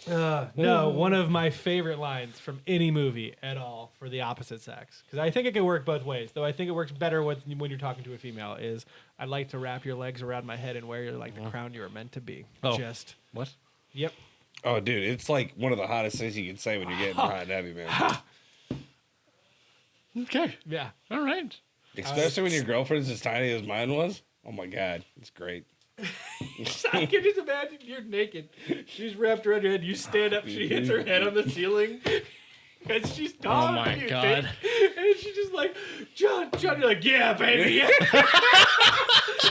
No, one of my favorite lines from any movie at all for the opposite sex, because I think it can work both ways, though I think it works better when you're talking to a female, is I'd like to wrap your legs around my head and wear you like the crown you were meant to be. Oh. Just. What? Yep. Oh, dude, it's like one of the hottest things you can say when you're getting hot and heavy, man. Okay. Yeah. All right. Especially when your girlfriend's as tiny as mine was. Oh, my God. It's great. I can just imagine you're naked. She's wrapped around your head. You stand up. She hits her head on the ceiling. Because she's tall. Oh, my God. And she's just like, John. You're like, yeah, baby. Yeah.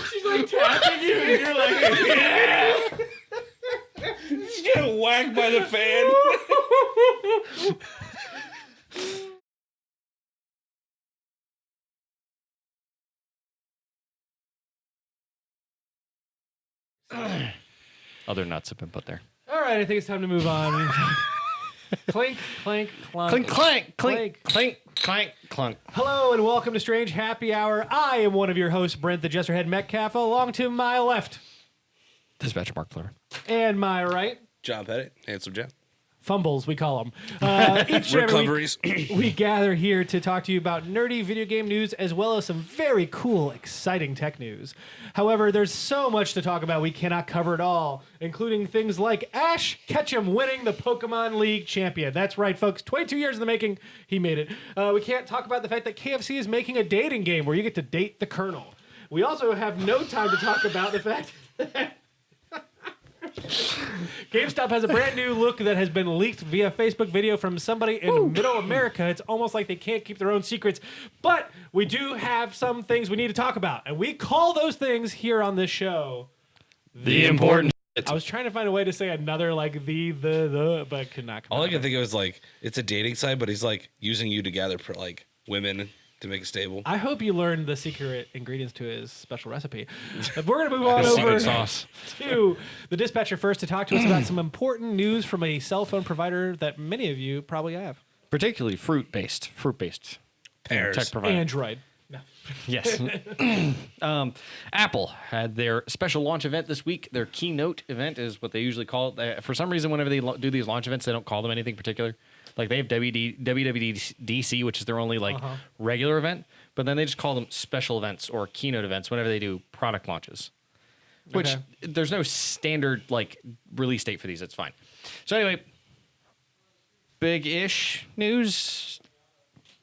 She's like tapping you. And you're like, yeah. She's getting whacked by the fan. Other nuts have been put there. All right, I think it's time to move on. Clink, clank, clunk. Clink, clank, clink, clink, clank, clunk. Hello and welcome to Strange Happy Hour. I am one of your hosts, Brent, the Jesterhead Metcalfe. Along to my left Dispatcher Mark Plover. and my right, John Pettit, handsome John. fumbles, we call them. Each and every Recoveries. week, we gather here to talk to you about nerdy video game news as well as some very cool, exciting tech news. However, there's so much to talk about, we cannot cover it all, including things like Ash Ketchum winning the Pokemon League champion. That's right, folks. 22 years in the making, he made it. We can't talk about the fact that KFC is making a dating game where you get to date the Colonel. We also have no time to talk about the fact that GameStop has a brand new look that has been leaked via Facebook video from somebody in Middle America. It's almost like they can't keep their own secrets. But we do have some things we need to talk about. And we call those things here on this show The important. I was trying to find a way to say another like the, but I could not come All I out can of it. think of is like, it's a dating site, but he's like using you to gather like women to make a stable. I hope you learned the secret ingredients to his special recipe. But we're going to move on over sauce. to the dispatcher first to talk to us about some important news from a cell phone provider that many of you probably have. Particularly fruit-based Pears. tech provider. Android. No. Yes. Apple had their special launch event this week. Their keynote event is what they usually call it. For some reason, whenever they do these launch events, they don't call them anything particular. Like they have WWDC, which is their only like regular event, but then they just call them special events or keynote events whenever they do product launches. Which there's no standard like release date for these. It's fine. So anyway, big-ish news.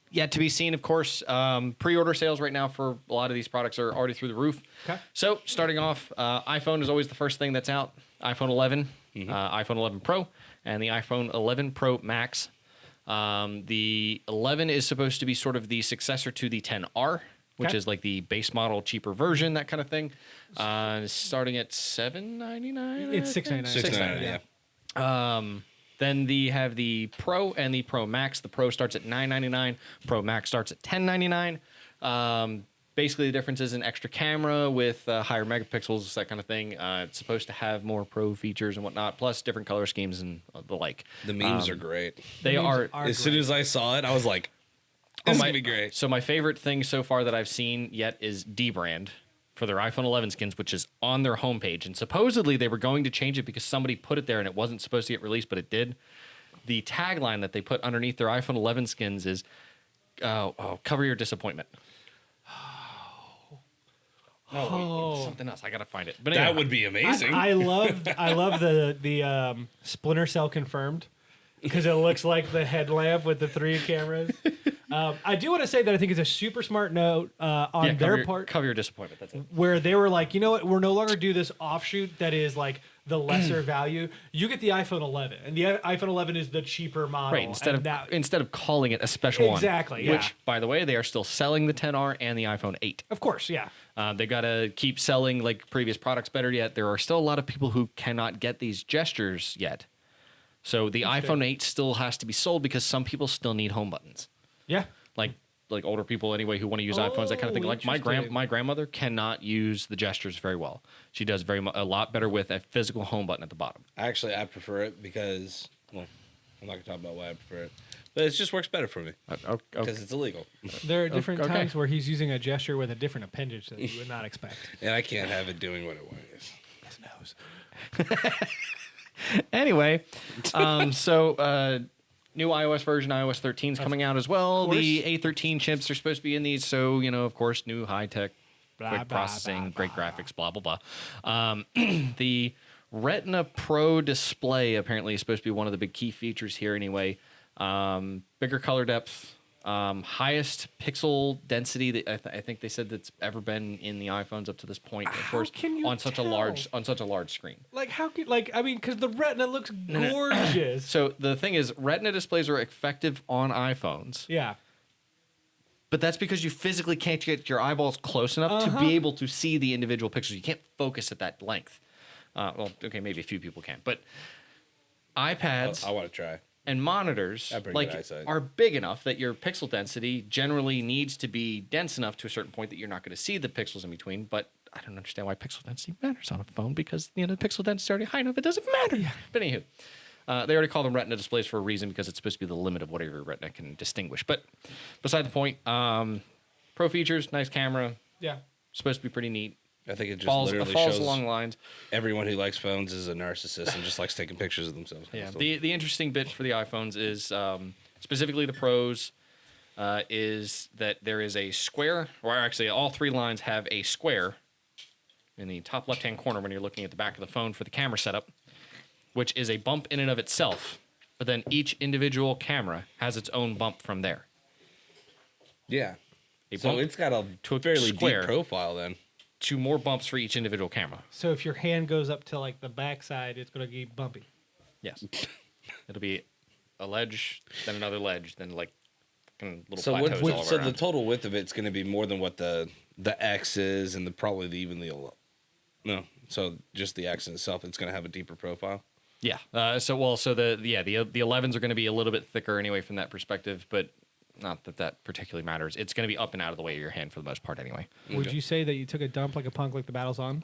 Yet to be seen, of course. Pre-order sales right now for a lot of these products are already through the roof. Okay. So starting off, iPhone is always the first thing that's out. iPhone 11, iPhone 11 Pro, and the iPhone 11 Pro Max. The 11 is supposed to be sort of the successor to the 10R, which is like the base model, cheaper version, that kind of thing. Starting at $799. It's $699. Yeah. Then they have the Pro and the Pro Max. The Pro starts at $999. Pro Max starts at $1099. Basically, the difference is an extra camera with higher megapixels, that kind of thing. It's supposed to have more pro features and whatnot, plus different color schemes and the like. The memes are great. They are as soon as I saw it, I was like, this is going to be great. So my favorite thing so far that I've seen yet is D-Brand for their iPhone 11 skins, which is on their homepage. And supposedly they were going to change it because somebody put it there and it wasn't supposed to get released, but it did. The tagline that they put underneath their iPhone 11 skins is, cover your disappointment. No, wait, something else. I gotta find it. But anyway, That would be amazing. I love the Splinter Cell confirmed because it looks like the headlamp with the 3 cameras. I do want to say that I think it's a super smart note on their part. Cover your disappointment. That's it. Where they were like, you know what, we're no longer do this offshoot that is like the lesser value. You get the iPhone 11, and the iPhone 11 is the cheaper model. Right. Instead of calling it a special one. Exactly. Which, by the way, they are still selling the 10R and the iPhone 8. Of course, yeah. They got to keep selling like previous products better yet. There are still a lot of people who cannot get these gestures yet. So the iPhone 8 still has to be sold because some people still need home buttons. Yeah. Like older people anyway who want to use iPhones, that kind of thing. Like my grandmother cannot use the gestures very well. She does a lot better with a physical home button at the bottom. Actually, I prefer it because, well, I'm not going to talk about why I prefer it. But it just works better for me because it's illegal. There are different times where he's using a gesture with a different appendage that you would not expect. And I can't have it doing what it wants. His nose. Anyway, new iOS version, iOS 13 is coming out as well. The A13 chips are supposed to be in these, so of course, new high tech, quick processing, great graphics, blah blah blah. The Retina Pro display apparently is supposed to be one of the big key features here. Anyway, bigger color depth. Highest pixel density that I think they said that's ever been in the iPhones up to this point. Of course, on such a large screen. Like how can because the Retina looks gorgeous. So the thing is, Retina displays are effective on iPhones. Yeah. But that's because you physically can't get your eyeballs close enough to be able to see the individual pixels. You can't focus at that length. Well, okay, maybe a few people can, but iPads. I want to try. And monitors are big enough that your pixel density generally needs to be dense enough to a certain point that you're not going to see the pixels in between. But I don't understand why pixel density matters on a phone because the pixel density is already high enough. It doesn't matter. Yeah. But anywho, they already call them Retina displays for a reason because it's supposed to be the limit of whatever your Retina can distinguish. But beside the point, pro features, nice camera. Yeah. Supposed to be pretty neat. I think it just falls literally shows along the lines. Everyone who likes phones is a narcissist and just likes taking pictures of themselves. Yeah. The interesting bit for the iPhones is specifically the Pros is that there is a square, or actually all three lines have a square in the top left-hand corner when you're looking at the back of the phone for the camera setup, which is a bump in and of itself. But then each individual camera has its own bump from there. Yeah. So it's got a fairly deep profile then. 2 more bumps for each individual camera. So if your hand goes up to like the backside, it's going to get bumpy. Yes. It'll be a ledge, then another ledge, then like little so plateaus all around. So the total width of it's going to be more than what the X is, and no. So just the X in itself, it's going to have a deeper profile. Yeah. The 11s are going to be a little bit thicker anyway from that perspective, but not that particularly matters. It's going to be up and out of the way of your hand for the most part anyway. Would you say that you took a dump like a punk like the battle's on?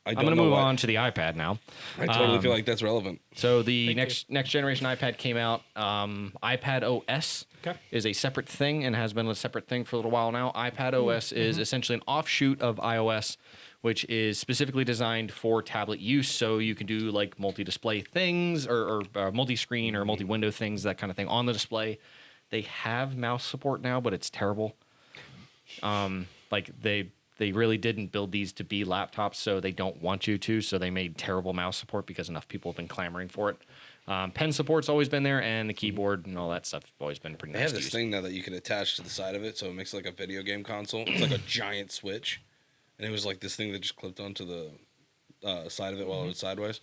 I'm going to move on to the iPad now. I totally feel like that's relevant. So the next generation iPad came out. iPad OS is a separate thing and has been a separate thing for a little while now. iPad OS is essentially an offshoot of iOS, which is specifically designed for tablet use. So you can do like multi-display things or multi-screen or multi-window things, that kind of thing on the display. They have mouse support now, but it's terrible. They really didn't build these to be laptops, so they don't want you to. So they made terrible mouse support because enough people have been clamoring for it. Pen support's always been there, and the keyboard and all that stuff have always been pretty nice. They have this thing now that you can attach to the side of it, so it makes like a video game console. It's like a giant switch, and it was like this thing that just clipped onto the side of it while it was sideways.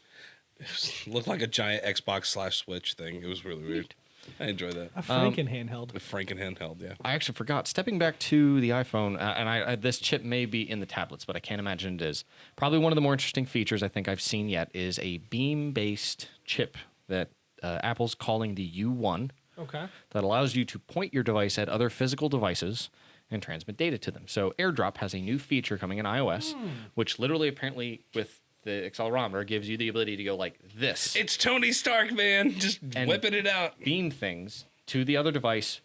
It looked like a giant Xbox/Switch thing. It was really weird. I enjoy that. A Franken handheld. A Franken handheld, yeah. I actually forgot. Stepping back to the iPhone, and this chip may be in the tablets, but I can't imagine it is. Probably one of the more interesting features I think I've seen yet is a beam-based chip that Apple's calling the U1. Okay. That allows you to point your device at other physical devices and transmit data to them. So AirDrop has a new feature coming in iOS, which literally apparently with the accelerometer gives you the ability to go like this. It's Tony Stark, man. Just whipping it out. Beam things to the other device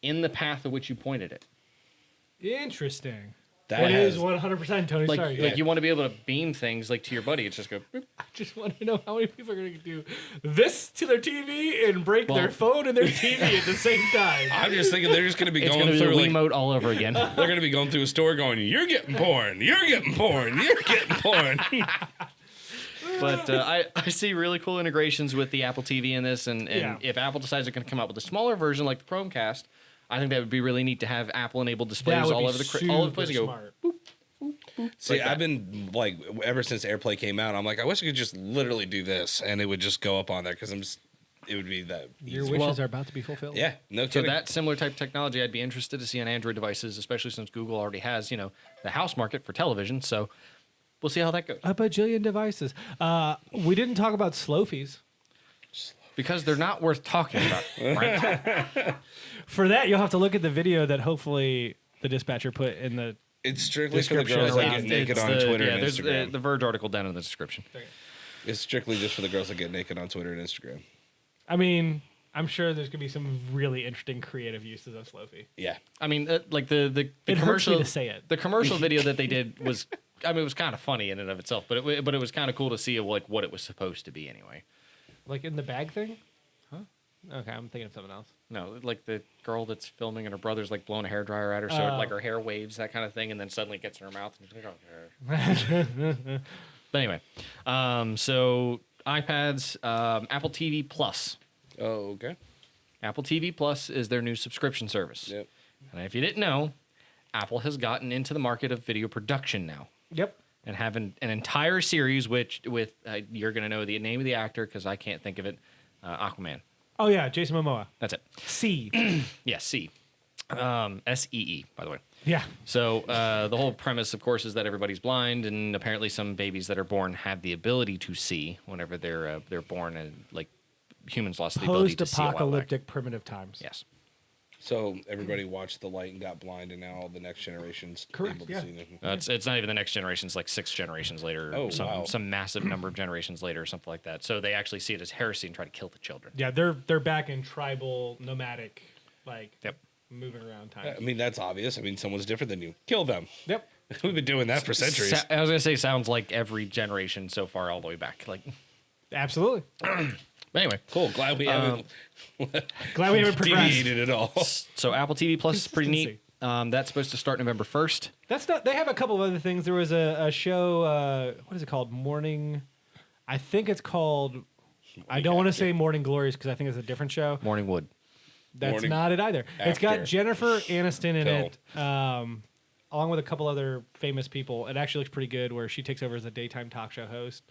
in the path of which you pointed it. Interesting. That is 100% Tony Stark. Like you want to be able to beam things like to your buddy. It's just go. Boop. I just want to know how many people are going to do this to their TV and break their phone and their TV at the same time. I'm just thinking they're just going to be going through like Wiimote all over again. They're going to be going through a store going, "You're getting porn. You're getting porn. You're getting porn." But I see really cool integrations with the Apple TV in this, and if Apple decides they're going to come out with a smaller version like the Chromecast, I think that would be really neat to have Apple-enabled displays all over the place. And go, boop, boop, boop, See, like I've been like, ever since AirPlay came out, I'm like, I wish I could just literally do this, and it would just go up on there because it would be that easy. Your wishes are about to be fulfilled. Yeah, no So kidding. that similar type of technology, I'd be interested to see on Android devices, especially since Google already has, the house market for television. So we'll see how that goes. A bajillion devices. We didn't talk about Slofies. Because they're not worth talking about. Right? For that, you'll have to look at the video that hopefully the dispatcher put in the It's strictly for the description girls that around- get naked on Twitter and there's Instagram. the Verge article down in the description. It's strictly just for the girls that get naked on Twitter and Instagram. I mean, I'm sure there's going to be some really interesting creative uses of Slofi. Yeah. I mean, like the It hurts commercial me to say it. The commercial video that they did was I mean, it was kind of funny in and of itself, but it was kind of cool to see like what it was supposed to be anyway. Like in the bag thing? Huh? Okay, I'm thinking of something else. No, like the girl that's filming and her brother's like blowing a hairdryer at her, so like her hair waves, that kind of thing, and then suddenly it gets in her mouth. And she's like, oh, but anyway, so iPads, Apple TV Plus. Oh, okay. Apple TV Plus is their new subscription service. Yep. And if you didn't know, Apple has gotten into the market of video production now. Yep. And having an entire series, with you're going to know the name of the actor because I can't think of it, Aquaman. Oh, yeah, Jason Momoa. That's it. C. Yeah, C. S-E-E, by the by. Yeah. So the whole premise, of course, is that everybody's blind, and apparently some babies that are born have the ability to see whenever they're born, and like humans lost the ability to see a while back. Post-apocalyptic primitive times. Yes. So everybody watched the light and got blind, and now all the next generations Correct, able to yeah. see them. It's not even the next generation. It's like 6 generations later. Oh, wow. Some massive number of generations later or something like that. So they actually see it as heresy and try to kill the children. Yeah, they're back in tribal, nomadic, like Yep. moving around time. I mean, that's obvious. I mean, someone's different than you. Kill them. Yep. We've been doing that for centuries. I was gonna say sounds like every generation so far, all the way back. Like, Absolutely. but anyway, Cool. Glad we haven't Glad we haven't progressed. deviated at all. so Apple TV Plus is pretty neat. Consistency. That's supposed to start November 1st. That's not. They have a couple of other things. There was a show. What is it called? Morning. I think it's called. I don't want to say Morning Glories because I think it's a different show. Morning Wood. That's Morning not it either. It's got After. Jennifer Aniston in Pill. it, along with a couple other famous people. It actually looks pretty good. Where she takes over as a daytime talk show host.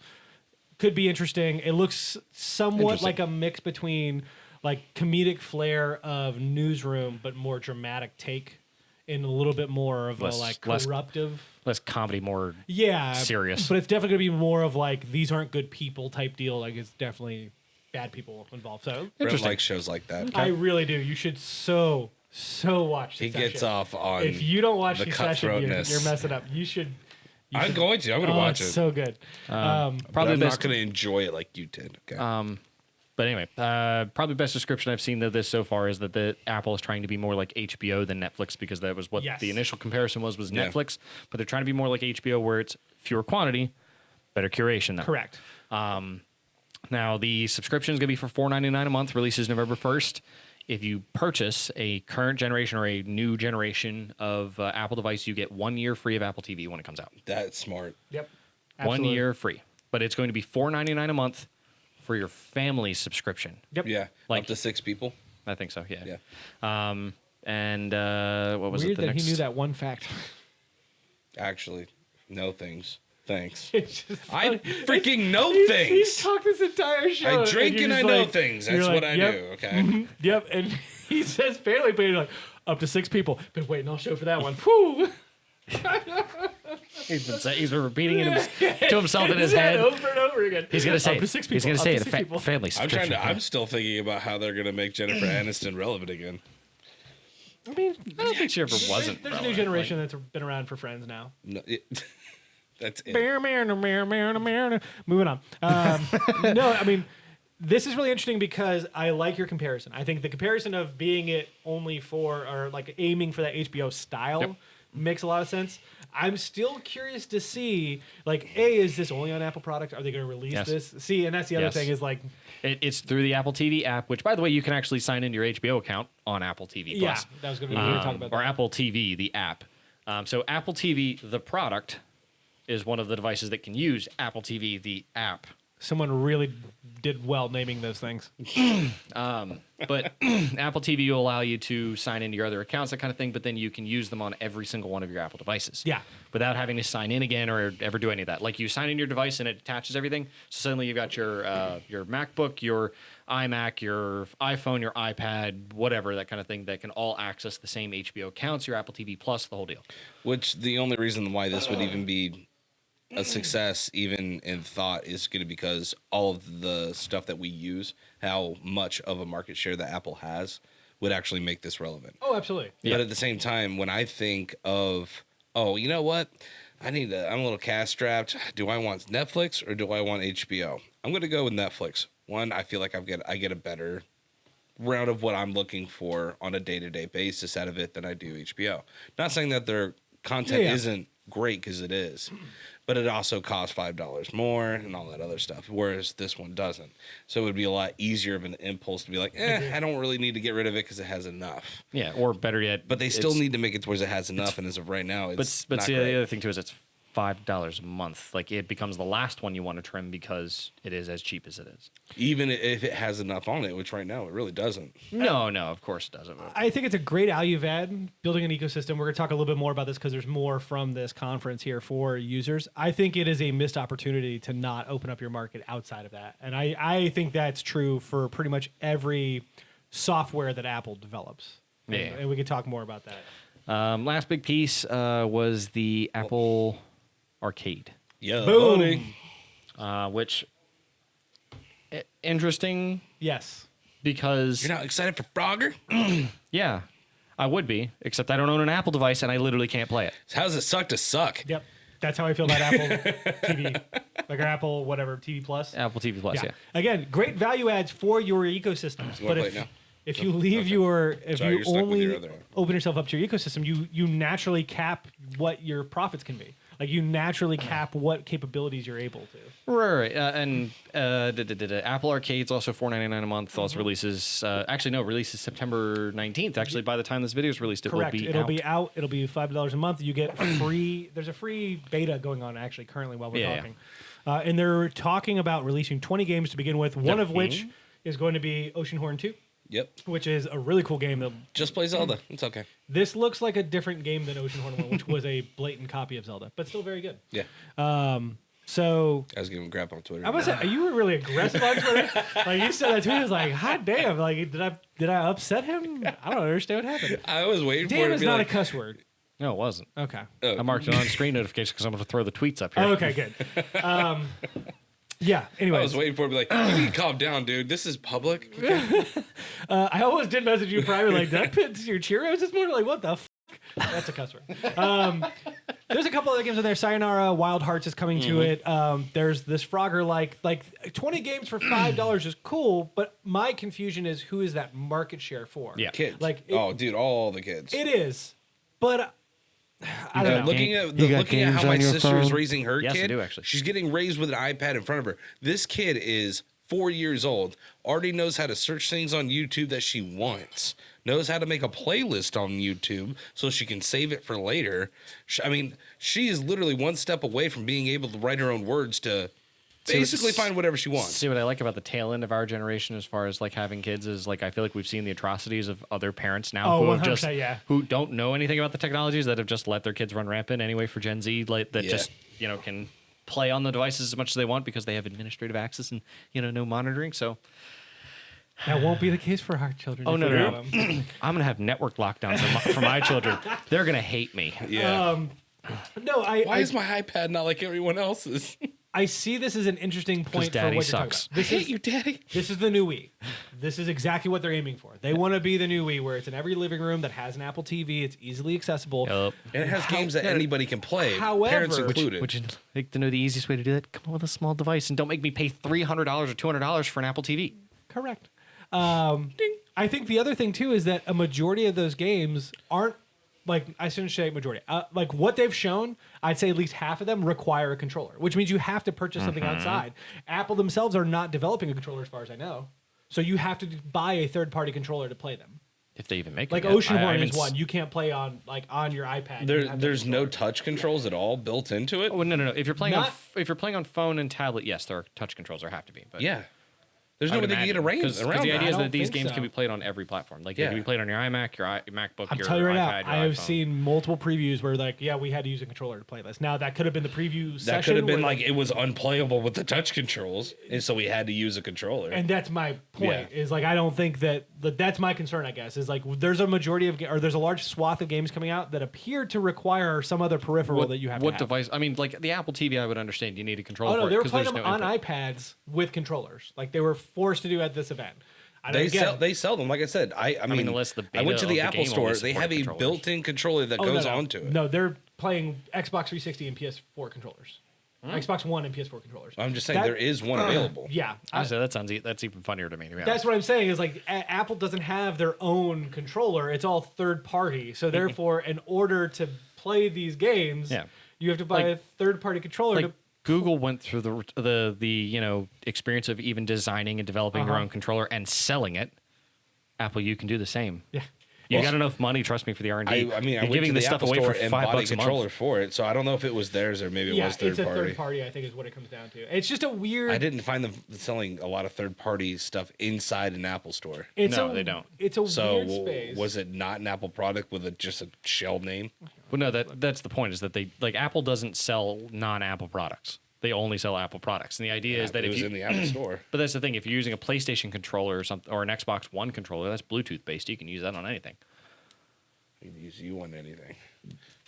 Could be interesting. It looks somewhat Interesting. like a mix between like comedic flair of Newsroom, but more dramatic take, and a little bit more of Less- a like less- corruptive. Less comedy, more Yeah, serious. But it's definitely gonna be more of like these aren't good people type deal. Like it's definitely bad people involved. So Brent Interesting. likes shows like that. I really do. You should so watch. He Succession. gets off on. If you don't watch the Succession, cutthroatness. you're messing up. You should. I'm going to. I'm going to Oh, watch it's it. so good. But probably I'm the not best. going to enjoy it like you did. Okay. But anyway, probably the best description I've seen of this so far is that the Apple is trying to be more like HBO than Netflix because that was what Yes. the initial comparison was Yeah. Netflix. But they're trying to be more like HBO where it's fewer quantity, better curation. Though. Correct. Now the subscription is going to be for $4.99 a month. Releases November 1st. If you purchase a current generation or a new generation of Apple device, you get 1 year free of Apple TV when it comes out. That's smart. Yep. 1 Absolutely. year free, but it's going to be $4.99 a month for your family subscription. Yep. Yeah. Like- up to 6 people. I think so. Yeah. Yeah. And what was Weird it? The that next. he knew that one fact. Actually, no things. Thanks. It's just I funny. freaking know He's things. talked this entire show. I drink you're and I just know like- things. you're That's like, what I yep, do. Okay. Yep. And he says family, but you're like up to 6 people. Been waiting all show for that one. Whew. He's been repeating it to himself in his head. over and over again. He's gonna say Up to it. 6 He's people, gonna up say to it. 6 people. Family I'm trying subscription. to. I'm still thinking about how they're gonna make Jennifer Aniston relevant again. I mean, I don't think she ever wasn't. There's a new relevant. generation that's been around for Friends now. No, that's it. Moving on. No, I mean, this is really interesting because I like your comparison. I think the comparison of being it only for, or like aiming for that HBO style Yep. makes a lot of sense. I'm still curious to see, like, A, is this only on Apple products? Are they going to release Yes. this? See, and that's the other Yes. thing is like, It's through the Apple TV app, which, by the way, you can actually sign into your HBO account on Apple TV yeah, Plus. that was going to be, we were talking about Or that. Apple TV, the app. So Apple TV, the product, is one of the devices that can use Apple TV, the app. Someone really did well naming those things. But Apple TV will allow you to sign into your other accounts, that kind of thing, but then you can use them on every single one of your Apple devices. Yeah. Without having to sign in again or ever do any of that. Like you sign in your device and it attaches everything. So suddenly you've got your MacBook, your iMac, your iPhone, your iPad, whatever, that kind of thing that can all access the same HBO accounts, your Apple TV Plus, the whole deal. Which the only reason why this would even be a success, even in thought, is going to be because all of the stuff that we use, how much of a market share that Apple has, would actually make this relevant. Oh, absolutely. Yeah. But at the same time, when I think of, oh, you know what? I'm a little cash strapped. Do I want Netflix or do I want HBO? I'm going to go with Netflix. One, I feel like I get a better round of what I'm looking for on a day-to-day basis out of it than I do HBO. Not saying that their content Yeah. isn't great because it is. But it also costs $5 more and all that other stuff, whereas this one doesn't. So it would be a lot easier of an impulse to be like, I don't really need to get rid of it because it has enough. Yeah, or better yet, But they still need to make it towards it has enough, and as of right now, it's but not see, great. the other thing too is it's $5 a month. Like it becomes the last one you want to trim because it is as cheap as it is. Even if it has enough on it, which right now it really doesn't. No, of course it doesn't. I think it's a great value add, building an ecosystem. We're going to talk a little bit more about this because there's more from this conference here for users. I think it is a missed opportunity to not open up your market outside of that. And I think that's true for pretty much every software that Apple develops. Yeah. And we can talk more about that. Last big piece was the Apple Arcade. Yeah, Boom. buddy. Which interesting Yes. because You're not excited for Frogger? yeah, I would be, except I don't own an Apple device and I literally can't play it. How does it suck to suck? Yep. That's how I feel about Apple TV. Like our Apple, whatever, TV Plus. Apple TV Plus, yeah. Again, great value adds for your ecosystems. You But wanna play it now? if you leave if Sorry, you you're stuck with only your other one. open yourself up to your ecosystem, you naturally cap what your profits can be. Like you naturally cap what capabilities you're able to. Right. And Apple Arcade's also $4.99 a month. Also releases, releases September 19th. Actually, by the time this video is released, it will be It'll out. be out. It'll be $5 a month. You get free. There's a free beta going on actually currently while we're Yeah. talking, and they're talking about releasing 20 games to begin with. One of which is going to be Oceanhorn 2. Yep. Which is a really cool game. That Just play Zelda. It's okay. this looks like a different game than Oceanhorn 1, which was a blatant copy of Zelda, but still very good. Yeah. So I was giving crap on Twitter. I must say, you were really aggressive on Twitter. Like you said that tweet, I was like, hot damn! Like, did I upset him? I don't understand what happened. I was waiting for it Damn to is be not like, a cuss word. No, it wasn't. Okay. oh, I marked it on screen notification because I'm going to throw the tweets up here. Oh, okay, good. Yeah. I Anyways, was waiting for it to be like, you need to calm down, dude. This is public. Okay. I almost did message you privately, like, did I put your Cheerios this morning? Like, what the f? That's a cuss word. There's a couple other games in there. Sayonara, Wild Hearts is coming to it. There's this Frogger, like 20 games for $5 is cool, but my confusion is who is that market share for? Yeah. Kids. Like, oh, dude, all the kids. It is, but I don't know. Looking at how my sister is raising her Yes, I kid, do, actually. she's getting raised with an iPad in front of her. This kid is 4 years old, already knows how to search things on YouTube that she wants, knows how to make a playlist on YouTube so she can save it for later. I mean, she is literally one step away from being able to write her own words to basically find whatever she wants. See, what I like about the tail end of our generation as far as like having kids is like I feel like we've seen the atrocities of other parents now Oh, who have 100%, yeah. who don't know anything about the technologies that have just let their kids run rampant anyway for Gen Z, like that Yeah. just can play on the devices as much as they want because they have administrative access and no monitoring. So That won't be the case for our children. Oh, if no, we no, have no. them. I'm gonna have network lockdowns for my children. They're gonna hate me. Yeah. No, Why is my iPad not like everyone else's? I see this as an interesting point for Daddy what you're sucks. talking about. This is you, Daddy. This is the new Wii. This is exactly what they're aiming for. They want to be the new Wii, where it's in every living room that has an Apple TV. It's easily accessible. Yup. And it has games that anybody can play, However- parents included. Would you like to know the easiest way to do that? Come on with a small device and don't make me pay $300 or $200 for an Apple TV. Correct. I think the other thing too is that a majority of those games aren't I shouldn't say majority. Like what they've shown, I'd say at least half of them require a controller, which means you have to purchase something outside. Apple themselves are not developing a controller, as far as I know, so you have to buy a third-party controller to play them. If they even make Like it. yet. Oceanhorn I is one you can't play on your iPad. You have to There's have a no controller. touch controls at all built into it. Oh no. If you're playing Not- if you're playing on phone and tablet, yes, there are touch controls. There have to be. But Yeah. There's I no way would they can get imagine, around the that. idea is I that don't these think games so. can be played on every platform. Like they Yeah. can be played on your iMac, your MacBook, I'm your telling you right now, iPad, your I have iPhone. seen multiple previews where we had to use a controller to play this. Now that could have been the preview session. That could have been where like it was unplayable with the touch controls, and so we had to use a controller. and that's my point. Yeah. Is I don't think that's my concern. I guess is there's a majority of or there's a large swath of games coming out that appear to require some other peripheral that you have. What to have. device? I mean, like the Apple TV, I would understand. You need a controller. Oh no, for it they were 'cause playing there's them no on input. iPads with controllers. Like they were forced to do at this event. They sell them. Like I said, I mean, unless the I went to beta the of the Apple game store. only They have supported a controllers. built-in controller that Oh, goes no. onto it. No, they're playing Xbox 360 and PS4 controllers. Xbox One and PS4 controllers. I'm just saying That- there is one available. Yeah, Honestly, that's even funnier to me. To be that's honest. what I'm saying is Apple doesn't have their own controller. It's all third party. So therefore, in order to play these games, Yeah. You have to buy a third-party controller. Like Google went through the experience of even designing and developing their own controller and selling it. Apple, you can do the same. Yeah. You got enough money, trust me, for the R&D. I mean, I You're went giving to this the stuff Apple away for Store and $5 bought a a controller month. for it, so I don't know if it was theirs or maybe it was third it's a party. third party, I think is what it comes down to. It's just a weird... I didn't find them selling a lot of third party stuff inside an Apple store. No, they don't. It's a So weird space. was it not an Apple product with just a shell name? Well, no, that's the point. Is that Apple doesn't sell non-Apple products. They only sell Apple products, and the idea is that it if was you in the Apple store. But that's the thing. If you're using a PlayStation controller or something, or an Xbox One controller, that's Bluetooth based. You can use that on anything. I can use you on anything.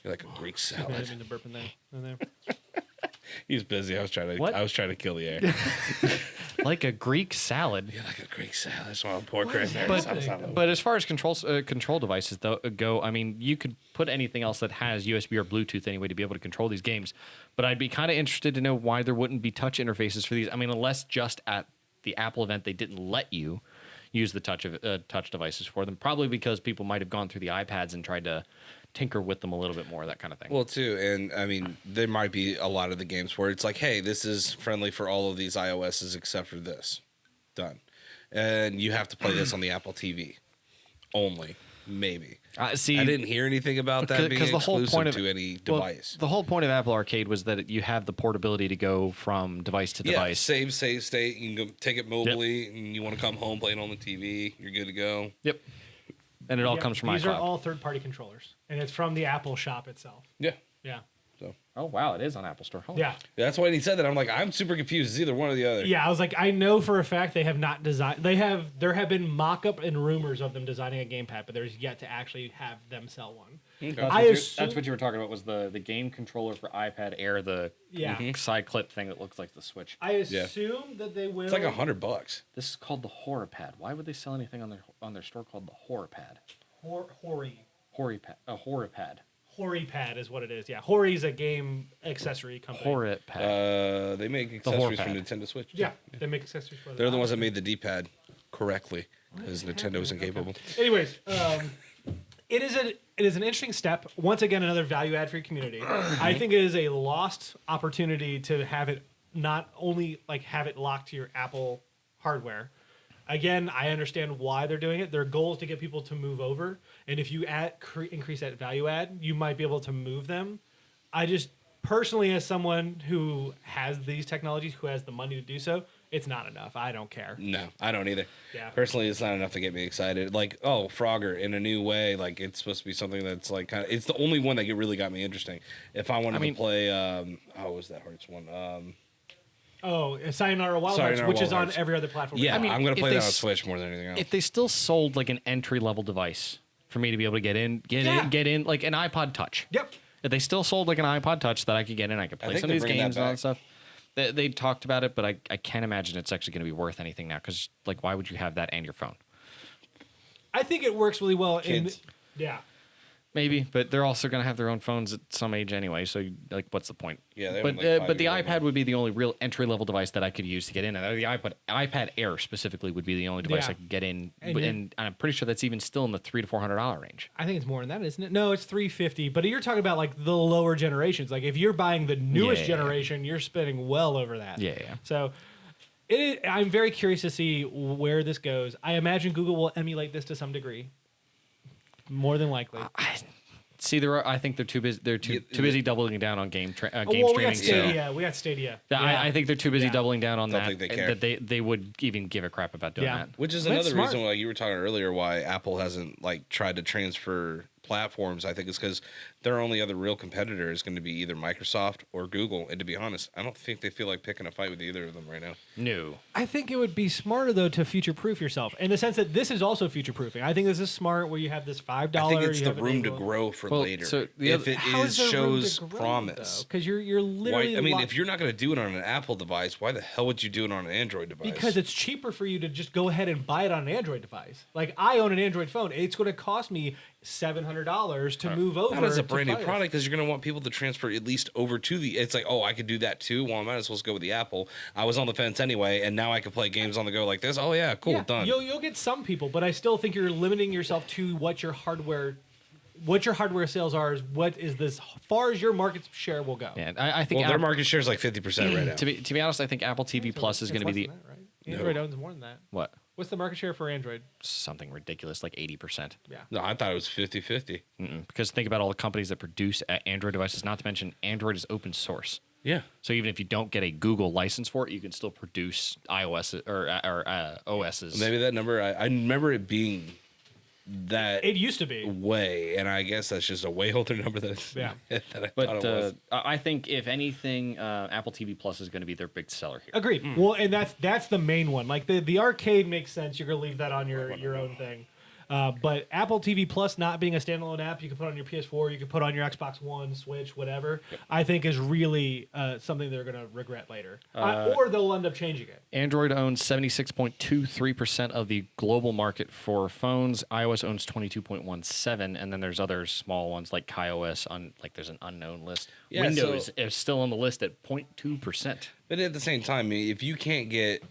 You're like a Greek I didn't salad. mean to burp in there. He's busy. I was trying to kill the air. Like a Greek salad. You're like a Greek salad. That's why I'm pork right there. But as far as control devices go, I mean, you could put anything else that has USB or Bluetooth anyway to be able to control these games. But I'd be kind of interested to know why there wouldn't be touch interfaces for these. I mean, unless just at the Apple event they didn't let you use the touch devices for them. Probably because people might have gone through the iPads and tried to tinker with them a little bit more, that kind of thing. Well, too, and I mean, there might be a lot of the games where it's like, hey, this is friendly for all of these iOSs except for this. Done. And you have to play this on the Apple TV only, maybe. See, I didn't hear anything about that being exclusive to any device. The whole point of Apple Arcade was that you have the portability to go from device to device. Save state. You can go take it mobily, and you want to come home, play it on the TV. You're good to go. Yep. And it all comes from iCloud. These are all third-party controllers, and it's from the Apple shop itself. Yeah. Yeah. So. Oh wow, it is on Apple Store. Yeah. That's why he said that. I'm like, I'm super confused. It's either one or the other. Yeah, I was like, I know for a fact they have not designed. There have been mock-up and rumors of them designing a gamepad, but there's yet to actually have them sell one. Okay. That's what you were talking about. Was the game controller for iPad Air, the side clip thing that looks like the Switch. I assume that they will. It's like $100. This is called the Horror Pad. Why would they sell anything on their store called the Horror Pad? Horror Pad. HoriPad is what it is. Yeah, Hori's a game accessory company. HoriPad. They make accessories for Nintendo Switch. Yeah, they make accessories for. They're the ones that made the D-pad correctly because Nintendo was incapable. Anyways, it is an interesting step. Once again, another value add for your community. I think it is a lost opportunity to have it not only have it locked to your Apple hardware. Again, I understand why they're doing it. Their goal is to get people to move over, and if you increase that value add, you might be able to move them. I just personally, as someone who has these technologies, who has the money to do so, it's not enough. I don't care. No, I don't either. Yeah. Personally, it's not enough to get me excited. Like, oh, Frogger in a new way. Like, it's supposed to be something that's like kind of. It's the only one that really got me interesting. If I wanted to play, what was that Hearts one? Sayonara Wild Hearts, which is on every other platform. Yeah, I mean, I'm going to play that on s- Switch more than anything else. If they still sold an entry level device for me to be able to get in like an iPod Touch. Yep. If they still sold an iPod Touch that I could get in, I could play think some of these they're bringing games that and all that back. stuff. They talked about it, but I can't imagine it's actually going to be worth anything now. Because why would you have that and your phone? I think it works really well. Kids. Yeah. Maybe, but they're also going to have their own phones at some age anyway. So, what's the point? Yeah, they but have, but the 5 years iPad old. would be the only real entry level device that I could use to get in. And the iPad Air specifically would be the only device Yeah. I could get in, And and I'm pretty sure that's even still in the $300 to $400 range. I think it's more than that, isn't it? No, it's $350. But you're talking about the lower generations. Like if you're buying the newest Yeah. generation, you're spending well over that. Yeah. So I'm very curious to see where this goes. I imagine Google will emulate this to some degree. More than likely. I think they're too busy. They're too busy doubling down on game We streaming. got Stadia. We got Stadia. I think they're too busy Yeah. doubling down on Don't that. think they care. That they would even give a crap about doing Yeah. that. Which is That's another smart. reason why you were talking earlier why Apple hasn't tried to transfer platforms. I think it's because their only other real competitor is going to be either Microsoft or Google. And to be honest, I don't think they feel like picking a fight with either of them right now. No. I think it would be smarter though to future-proof yourself in the sense that this is also future-proofing. I think this is smart where you have this $5. I think it's you the have room to enable- grow for Well, later. so the if other- it How is there room to shows grow, promise. because you're literally. If you're not going to do it on an Apple device, why the hell would you do it on an Android device? Because it's cheaper for you to just go ahead and buy it on an Android device. Like I own an Android phone. It's going to cost me $700 to move over. not as a to brand new Fire. product because you're going to want people to transfer at least over to the. It's like, oh, I could do that too. Well, I might as well just go with the Apple. I was on the fence anyway, and now I can play games on the go like this. Oh yeah, cool, Yeah, done. You'll get some people, but I still think you're limiting yourself to what your hardware what your hardware sales are is what is as far as your market share will go. Yeah, I think Well, their market share is like 50% right now. to be honest, I think Apple TV Plus is going to be the That, right? Android owns more than that. what? What's the market share for Android? Something ridiculous, like 80%. Yeah. No, I thought it was 50-50. Because think about all the companies that produce Android devices. Not to mention, Android is open source. Yeah. So even if you don't get a Google license for it, you can still produce iOS or OSs. Maybe that number, I remember it being that It used to be. way, and I guess that's just a way older number than, Yeah. that I thought But it was. I think if anything, Apple TV Plus is going to be their big seller here. Agreed. Well, and that's the main one. Like the arcade makes sense. You're gonna leave that on your own thing. But Apple TV Plus not being a standalone app, you can put on your PS4, you can put on your Xbox One, Switch, whatever. I think is really something they're gonna regret later, or they'll end up changing it. Android owns 76.23% of the global market for phones. iOS owns 22.17%, and then there's other small ones like KaiOS. Like there's an unknown list. Yeah, Windows so- is still on the list at 0.2%. But at the same time, if you can't get,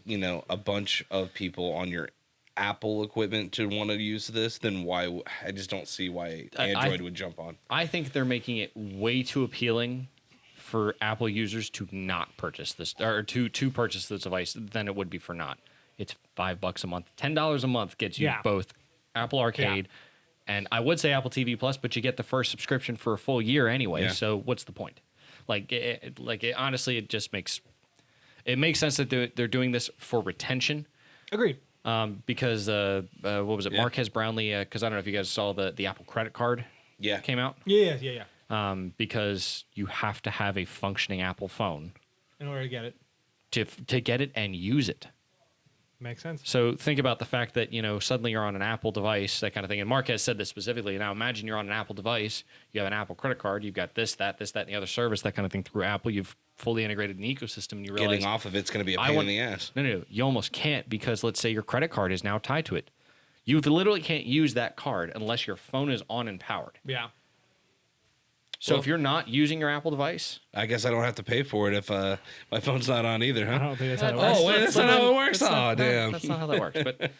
a bunch of people on your Apple equipment to want to use this, then why? I just don't see why Android would jump on. I think they're making it way too appealing for Apple users to not purchase this, or to purchase this device than it would be for not. It's $5 a month, $10 a month gets you both Apple Arcade and I would say Apple TV Plus, but you get the first subscription for a full year anyway. Yeah. So what's the point? Honestly, it just makes sense that they're doing this for retention. Agreed. Because what was it? Yeah. Marquez Brownlee. Because I don't know if you guys saw the Apple credit card. Yeah. Came out. Yeah. Because you have to have a functioning Apple phone In order to get it, to get it and use it. makes sense. So think about the fact that suddenly you're on an Apple device, that kind of thing. And Marquez said this specifically. Now imagine you're on an Apple device, you have an Apple credit card, you've got this, that, and the other service, that kind of thing through Apple. You've fully integrated an ecosystem, and you realize Getting off of it's going to be a pain in the ass. No, you almost can't, because let's say your credit card is now tied to it. You literally can't use that card unless your phone is on and powered. Yeah. So Well- if you're not using your Apple device, I guess I don't have to pay for it if my phone's not on either, huh? I don't think that's how it works. Oh, wait, that's not how it works. that's not- Oh, damn. that's not how that works. But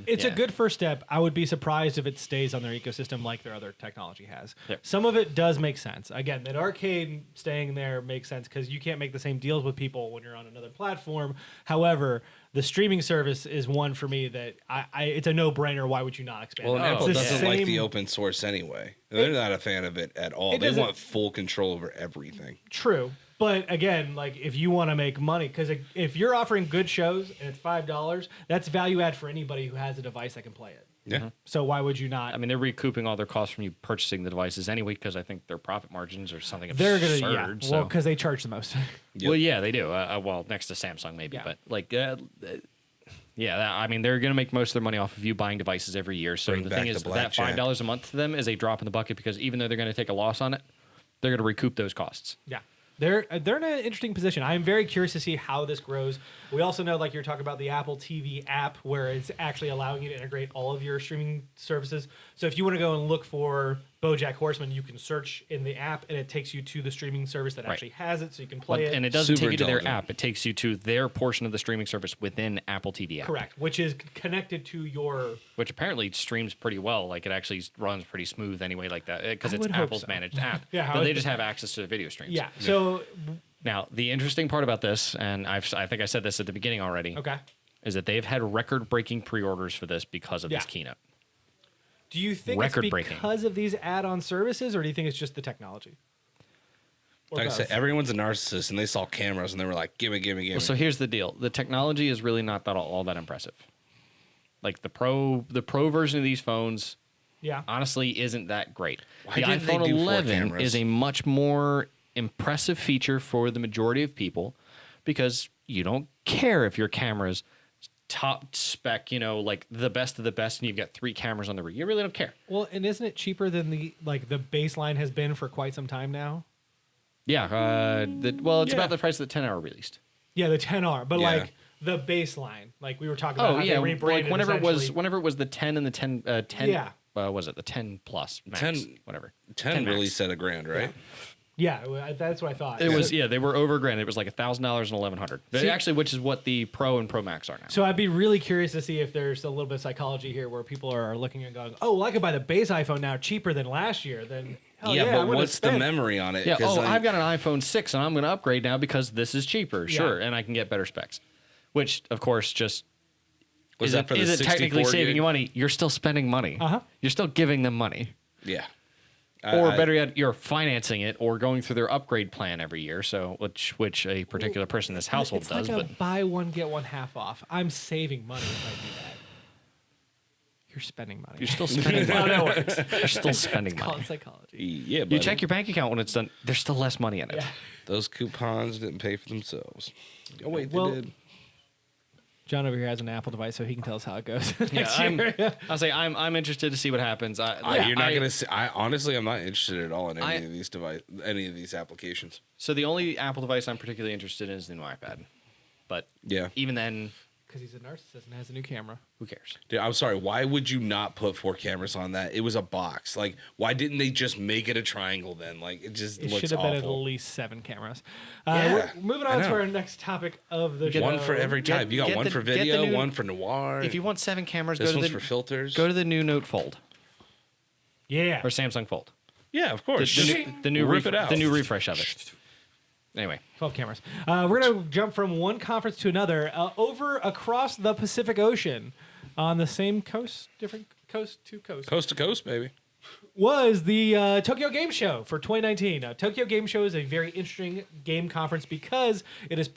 It's a yeah. good first step. I would be surprised if it stays on their ecosystem like their other technology has. Yep. Some of it does make sense. Again, that arcade staying there makes sense because you can't make the same deals with people when you're on another platform. However, the streaming service is one for me that it's a no-brainer. Why would you not expand? Well, it? and Apple It's the doesn't like same- the open source anyway. They're not a fan of it at all. It They doesn't- want full control over everything. True. But again, like if you want to make money, because if you're offering good shows and it's $5, that's value add for anybody who has a device that can play it. Yeah. So why would you not? I mean, they're recouping all their costs from you purchasing the devices anyway, because I think their profit margins are something they're absurd. gonna so. because they charge the most. Yep. Well, yeah, they do. Well, next to Samsung maybe, Yeah. but I mean, they're going to make most of their money off of you buying devices every year. So Bring the back thing the is, that blackjack. $5 a month to them is a drop in the bucket, because even though they're going to take a loss on it, they're going to recoup those costs. Yeah. They're in an interesting position. I am very curious to see how this grows. We also know, like you're talking about, the Apple TV app, where it's actually allowing you to integrate all of your streaming services. So if you want to go and look for BoJack Horseman, you can search in the app, and it takes you to the streaming service that Right. actually has it, so you can play it. And it doesn't Super take you to their intelligent. app. It takes you to their portion of the streaming service within Apple TV app. Correct, which is connected to your. Which apparently streams pretty well. Like, it actually runs pretty smooth anyway, like that, because I it's would hope Apple's so. managed app. Yeah, But they just have access to the video streams. Yeah. So Now, the interesting part about this, and I think I said this at the beginning already, okay. is that they've had record-breaking pre-orders for this because of this Yeah. keynote. Do you think it's Record-breaking. because of these add-on services, or do you think it's just the technology? Or Like I both? said, everyone's a narcissist, and they saw cameras, and they were like, "Gimme, gimme, gimme." Well, so here's the deal: the technology is really not all that impressive. Like the pro version of these phones, Yeah. honestly, isn't that great. Why the didn't they iPhone do 4 11 cameras? is a much more impressive feature for the majority of people, because you don't care if your camera's top spec, like the best of the best, and you've got 3 cameras on the rig. You really don't care. Well, and isn't it cheaper than the baseline has been for quite some time now? Yeah. It's Yeah. about the price of the 10-hour released. Yeah, the 10R, but Yeah. like the baseline, like we were talking about. Oh how yeah, they like rebranded whenever essentially. it was the 10 and the 10, Yeah. was it the 10 plus max, 10 whatever. 10 max. really set $1,000, right? Yeah, that's what I thought. It was they were over grand. It was like $1,000 and $1,100. See- Actually, which is what the Pro and Pro Max are now. So I'd be really curious to see if there's a little bit of psychology here where people are looking and going, "Oh, well, I could buy the base iPhone now cheaper than last year." Then hell yeah, but I'm gonna what's spend. the memory on it? Yeah. 'Cause, Oh, like, I've got an iPhone 6 and I'm going to upgrade now because this is cheaper. Sure, and I can get better specs. Which, of course, just Was that for the is it technically 64 saving gig? you money? You're still spending money. You're still giving them money. Yeah. Or better yet, you're financing it or going through their upgrade plan every year. So which a particular person in this household It's does. like a But buy one get one half off. I'm saving money if I do that. You're spending money. you're still spending money. that works. You're still spending Call money. it psychology. Yeah, You buddy. check your bank account when it's done. There's still less money in it. Yeah. Those coupons didn't pay for themselves. Oh wait, Well, they did. John over here has an Apple device, so he can tell us how it goes. Yeah, next year. I'll say I'm interested to see what happens. You're not gonna see. I honestly, I'm not interested at all in I- any of these any of these applications. So the only Apple device I'm particularly interested in is the new iPad. But Yeah, even then, Because he's a narcissist and has a new camera. who cares? dude, I'm sorry. Why would you not put 4 cameras on that? It was a box. Like, why didn't they just make it a triangle then? Like, it just It looks should have been at awful. least 7 cameras. Yeah, We're moving I on to know. our next topic of the show. One for every Get- type. You got get one the- for get the video, new- one for noir. If you want 7 cameras, this go to one's the for filters. go to the new Note Fold Yeah. or Samsung Fold. yeah, of The, course. the new Rip it out. the new refresh of it. Anyway, 12 cameras. We're going to jump from one conference to another over across the Pacific Ocean on the same coast, different coast to coast. Coast to coast, baby. Was the Tokyo Game Show for 2019. Tokyo Game Show is a very interesting game conference because it is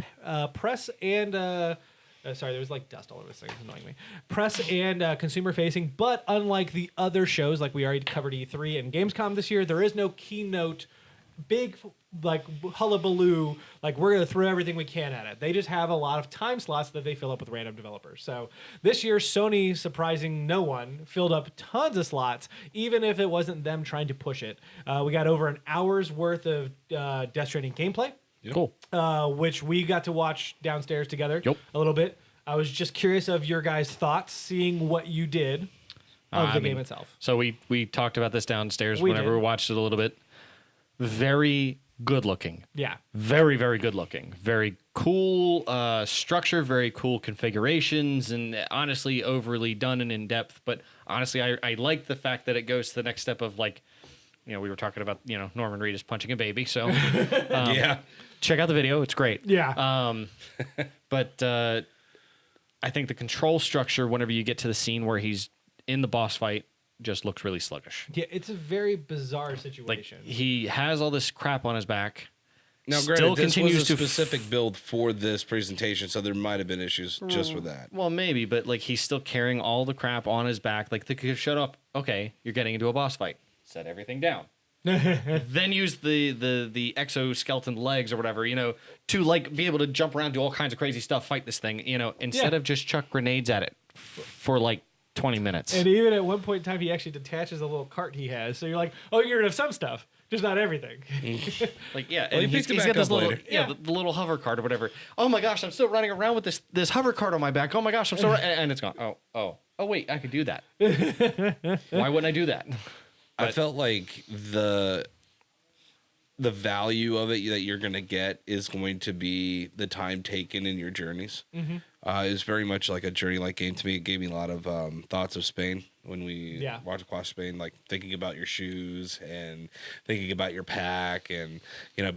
press and sorry, there was like dust all over this thing. It's annoying me. Press and consumer facing, but unlike the other shows, like we already covered E3 and Gamescom this year, there is no keynote, big like hullabaloo. Like we're gonna throw everything we can at it. They just have a lot of time slots that they fill up with random developers. So this year, Sony, surprising no one, filled up tons of slots, even if it wasn't them trying to push it. We got over an hour's worth of Death Stranding gameplay. cool. Which we got to watch downstairs together Yep. a little bit. I was just curious of your guys' thoughts, seeing what you did of the I game mean, itself. So we talked about this downstairs We whenever did. we watched it a little bit. Very good looking. Yeah. Very, very good looking. Very cool structure, very cool configurations, and honestly overly done and in depth. But honestly, I like the fact that it goes to the next step of like, we were talking about, Norman Reedus punching a baby. So Yeah. check out the video. It's great. Yeah. But I think the control structure, whenever you get to the scene where he's in the boss fight, just looks really sluggish. Yeah, it's a very bizarre Like situation. he has all this crap on his back. Now, Still granted, this continues was a to specific build for this presentation, so there might have been issues just with that. Well, maybe, but like he's still carrying all the crap on his back. Like they could have shut up. Okay, you're getting into a boss fight. Set everything down. Then use the exoskeleton legs or whatever, to like be able to jump around, do all kinds of crazy stuff, fight this thing, instead Yeah. of just chuck grenades at it for like 20 minutes. And even at one point in time, he actually detaches a little cart he has. So you're like, oh, you're gonna have some stuff, just not everything. Like, yeah, Well, and he he's picked it got back this up little, later. the little hover cart or whatever. Oh my gosh, I'm still running around with this hover cart on my back. Oh my gosh, I'm so and it's gone. Oh wait, I could do that. Why wouldn't I do that? I felt like the value of it that you're going to get is going to be the time taken in your journeys. It's very much like a journey-like game to me. It gave me a lot of thoughts of Spain when we walked across Spain, like thinking about your shoes and thinking about your pack and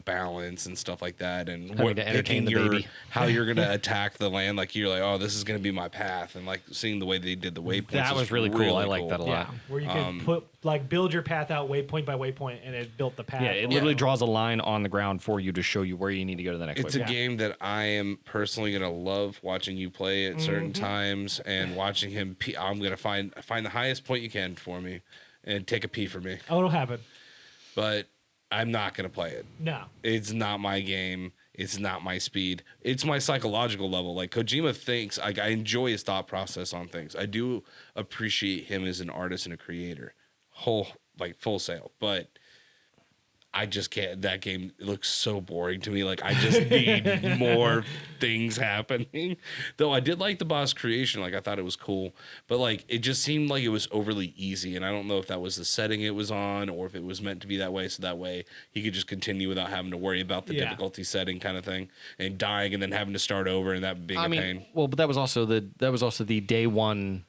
balance and stuff like that, and Having to entertain picking the baby. how you're going to attack the land. Like you're like, oh, this is going to be my path, and like seeing the way they did the waypoints. That was really cool. I like that a lot. Yeah, where you can build your path out waypoint by waypoint, and it built the path. Yeah, it literally draws a line on the ground for you to show you where you need to go to the next It's a waypoint. game that I am personally gonna love watching you play at certain times and watching him. I'm gonna find the highest point you can for me and take a pee for me, Oh, it'll happen. but I'm not gonna play it. No. It's not my game. It's not my speed. It's my psychological level. Like Kojima thinks, I enjoy his thought process on things. I do appreciate him as an artist and a creator, full sail. But I just can't. That game looks so boring to me. Like, I just need more things happening. Though I did like the boss creation. Like, I thought it was cool. But, like, it just seemed like it was overly easy. And I don't know if that was the setting it was on or if it was meant to be that way. So that way he could just continue without having to worry about the difficulty setting kind of thing. And dying and then having to start over and that being a pain. Well, but that was also the day one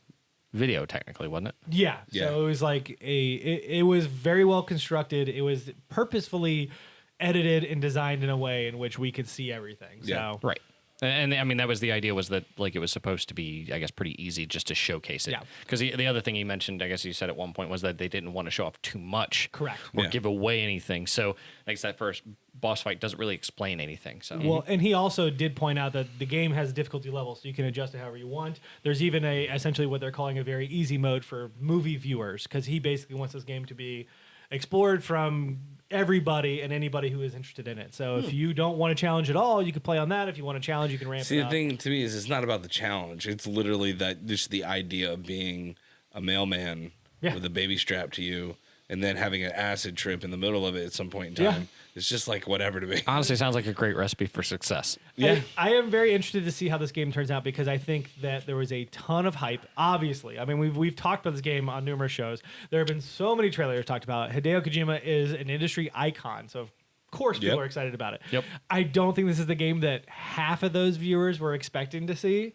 video, technically, wasn't it? Yeah. Yeah. So it was like it was very well constructed. It was purposefully edited and designed in a way in which we could see everything. Yeah. So Right. And I mean, that was the idea, was that like it was supposed to be, I guess, pretty easy just to showcase it. Yeah. Because the other thing he mentioned, I guess he said at one point, was that they didn't want to show off too much. Correct. Or give away anything. So I guess that first boss fight doesn't really explain anything. So Well, and he also did point out that the game has difficulty levels, so you can adjust it however you want. There's even essentially what they're calling a very easy mode for movie viewers, because he basically wants this game to be explored from everybody and anybody who is interested in it. So if you don't want to challenge at all, you can play on that. If you want to challenge, you can ramp See, it the up. thing to me is it's not about the challenge. It's literally that just the idea of being a mailman with a baby strapped to you and then having an acid trip in the middle of it at some point in time. Yeah. It's just like whatever to me. honestly, sounds like a great recipe for success. Yeah, I am very interested to see how this game turns out, because I think that there was a ton of hype. Obviously, I mean we've talked about this game on numerous shows. There have been so many trailers talked about. Hideo Kojima is an industry icon, so of course people are excited about it. Yep. I don't think this is the game that half of those viewers were expecting to see,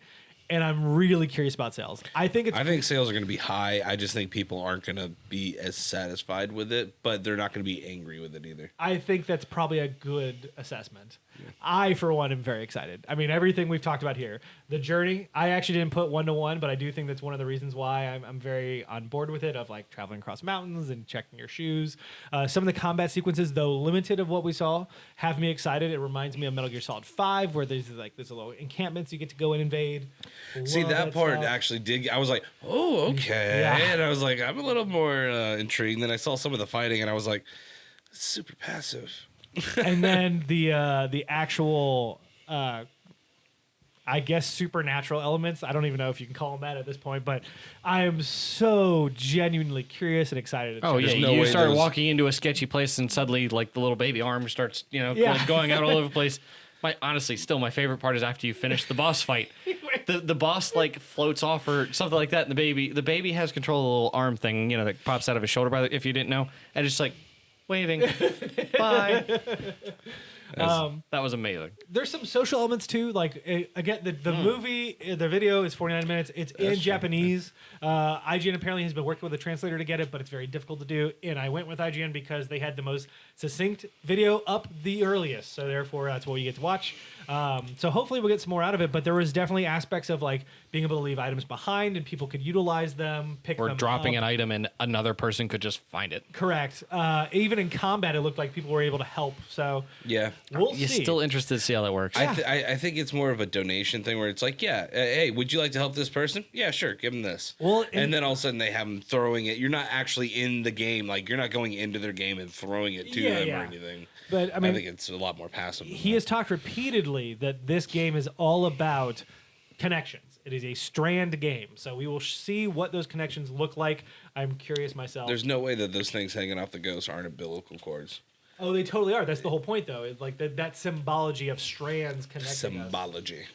and I'm really curious about sales. I think sales are going to be high. I just think people aren't going to be as satisfied with it, but they're not going to be angry with it either. I think that's probably a good assessment. I, for one, am very excited. I mean, everything we've talked about here. The journey, I actually didn't put 1-to-1, but I do think that's one of the reasons why I'm very on board with it, of like traveling across mountains and checking your shoes. Some of the combat sequences, though limited of what we saw, have me excited. It reminds me of Metal Gear Solid 5, where there's a little encampments you get to go and invade. See, Love that part stuff. actually did. I was like, oh, okay. Yeah. And I was like, I'm a little more intrigued. And then I saw some of the fighting, and I was like, it's super passive. And then the actual, I guess, supernatural elements. I don't even know if you can call them that at this point, but I am so genuinely curious and excited. Oh, yeah. There's no You way start those- walking into a sketchy place and suddenly, like, the little baby arm starts, going out all over the place. Honestly, still, my favorite part is after you finish the boss fight. The boss, like, floats off or something like that, and the baby has control of the little arm thing, that pops out of his shoulder, if you didn't know. And it's like, waving. Bye. That was amazing. There's some social elements too. Like again, the movie, the video is 49 minutes. It's in Japanese. IGN apparently has been working with a translator to get it, but it's very difficult to do. And I went with IGN because they had the most succinct video up the earliest. So therefore, that's what you get to watch. So hopefully we'll get some more out of it. But there was definitely aspects of like being able to leave items behind and people could utilize them, pick Or them dropping up. an item and another person could just find it. Correct. Even in combat, it looked like people were able to help. So Yeah. we'll You're see. still interested to see how that works. I think it's more of a donation thing where it's like, hey, would you like to help this person? Yeah, sure, give them this. Well, and then all of a sudden they have them throwing it. You're not actually in the game. Like, you're not going into their game and throwing it to them or anything. But I mean, think it's a lot more passive. than he that. has talked repeatedly that this game is all about connections. It is a strand game. So we will see what those connections look like. I'm curious myself. There's no way that those things hanging off the ghost aren't umbilical cords. Oh, they totally are. That's the whole point, though. It's like that symbology of strands connecting us. Symbology.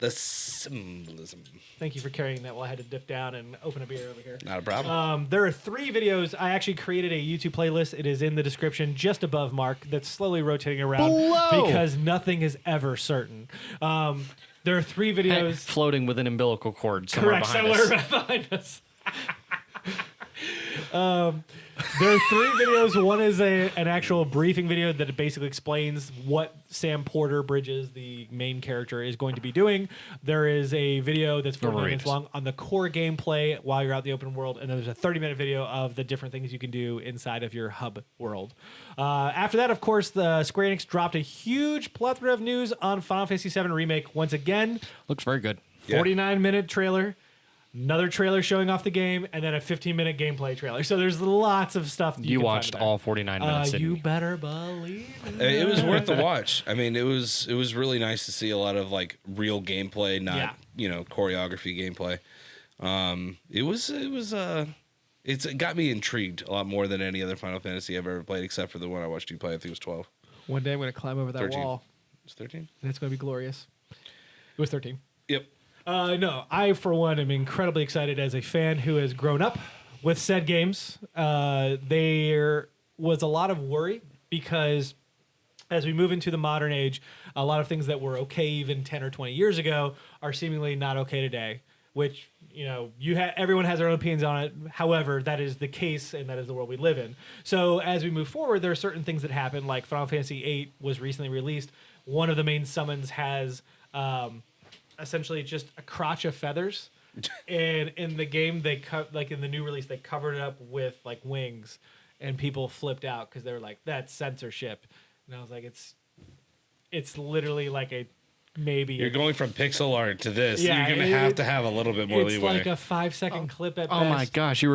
The symbolism. Thank you for carrying that while I had to dip down and open a beer over here. Not a problem. There are 3 videos. I actually created a YouTube playlist. It is in the description just above Mark that's slowly rotating around because nothing is ever certain. There are 3 videos. Floating with an umbilical cord somewhere Correct, behind somewhere us. behind us. There are 3 videos. One is an actual briefing video that basically explains what Sam Porter Bridges, the main character, is going to be doing. There is a video that's 40 minutes long on the core gameplay while you're out in the open world, and then there's a 30-minute video of the different things you can do inside of your hub world. After that, of course, the Square Enix dropped a huge plethora of news on Final Fantasy VII Remake. Once again, Looks very good. 49-minute trailer. Another trailer showing off the game, and then a 15-minute gameplay trailer. So there's lots of stuff that You can watched find there. all 49 minutes. didn't You you? better believe It was worth the watch. I mean, it was really nice to see a lot of like real gameplay, not choreography gameplay. It It got me intrigued a lot more than any other Final Fantasy I've ever played, except for the one I watched you play. I think it was 12. One day I'm going to climb over that 13. wall. It's 13? And it's going to be glorious. It was 13. Yep. No, I, for one, am incredibly excited as a fan who has grown up with said games. There was a lot of worry because as we move into the modern age, a lot of things that were okay even 10 or 20 years ago are seemingly not okay today, which, you know, everyone has their own opinions on it. However, that is the case and that is the world we live in. So as we move forward, there are certain things that happen, like Final Fantasy VIII was recently released. One of the main summons has essentially just a crotch of feathers. And in the game, like in the new release, they covered it up with like wings, and people flipped out because they were like, "That's censorship." And I was like, "It's literally like a maybe." You're going from pixel art to this. Yeah, You're going to have a little bit more It's leeway. like a 5-second clip at Oh best. my gosh! You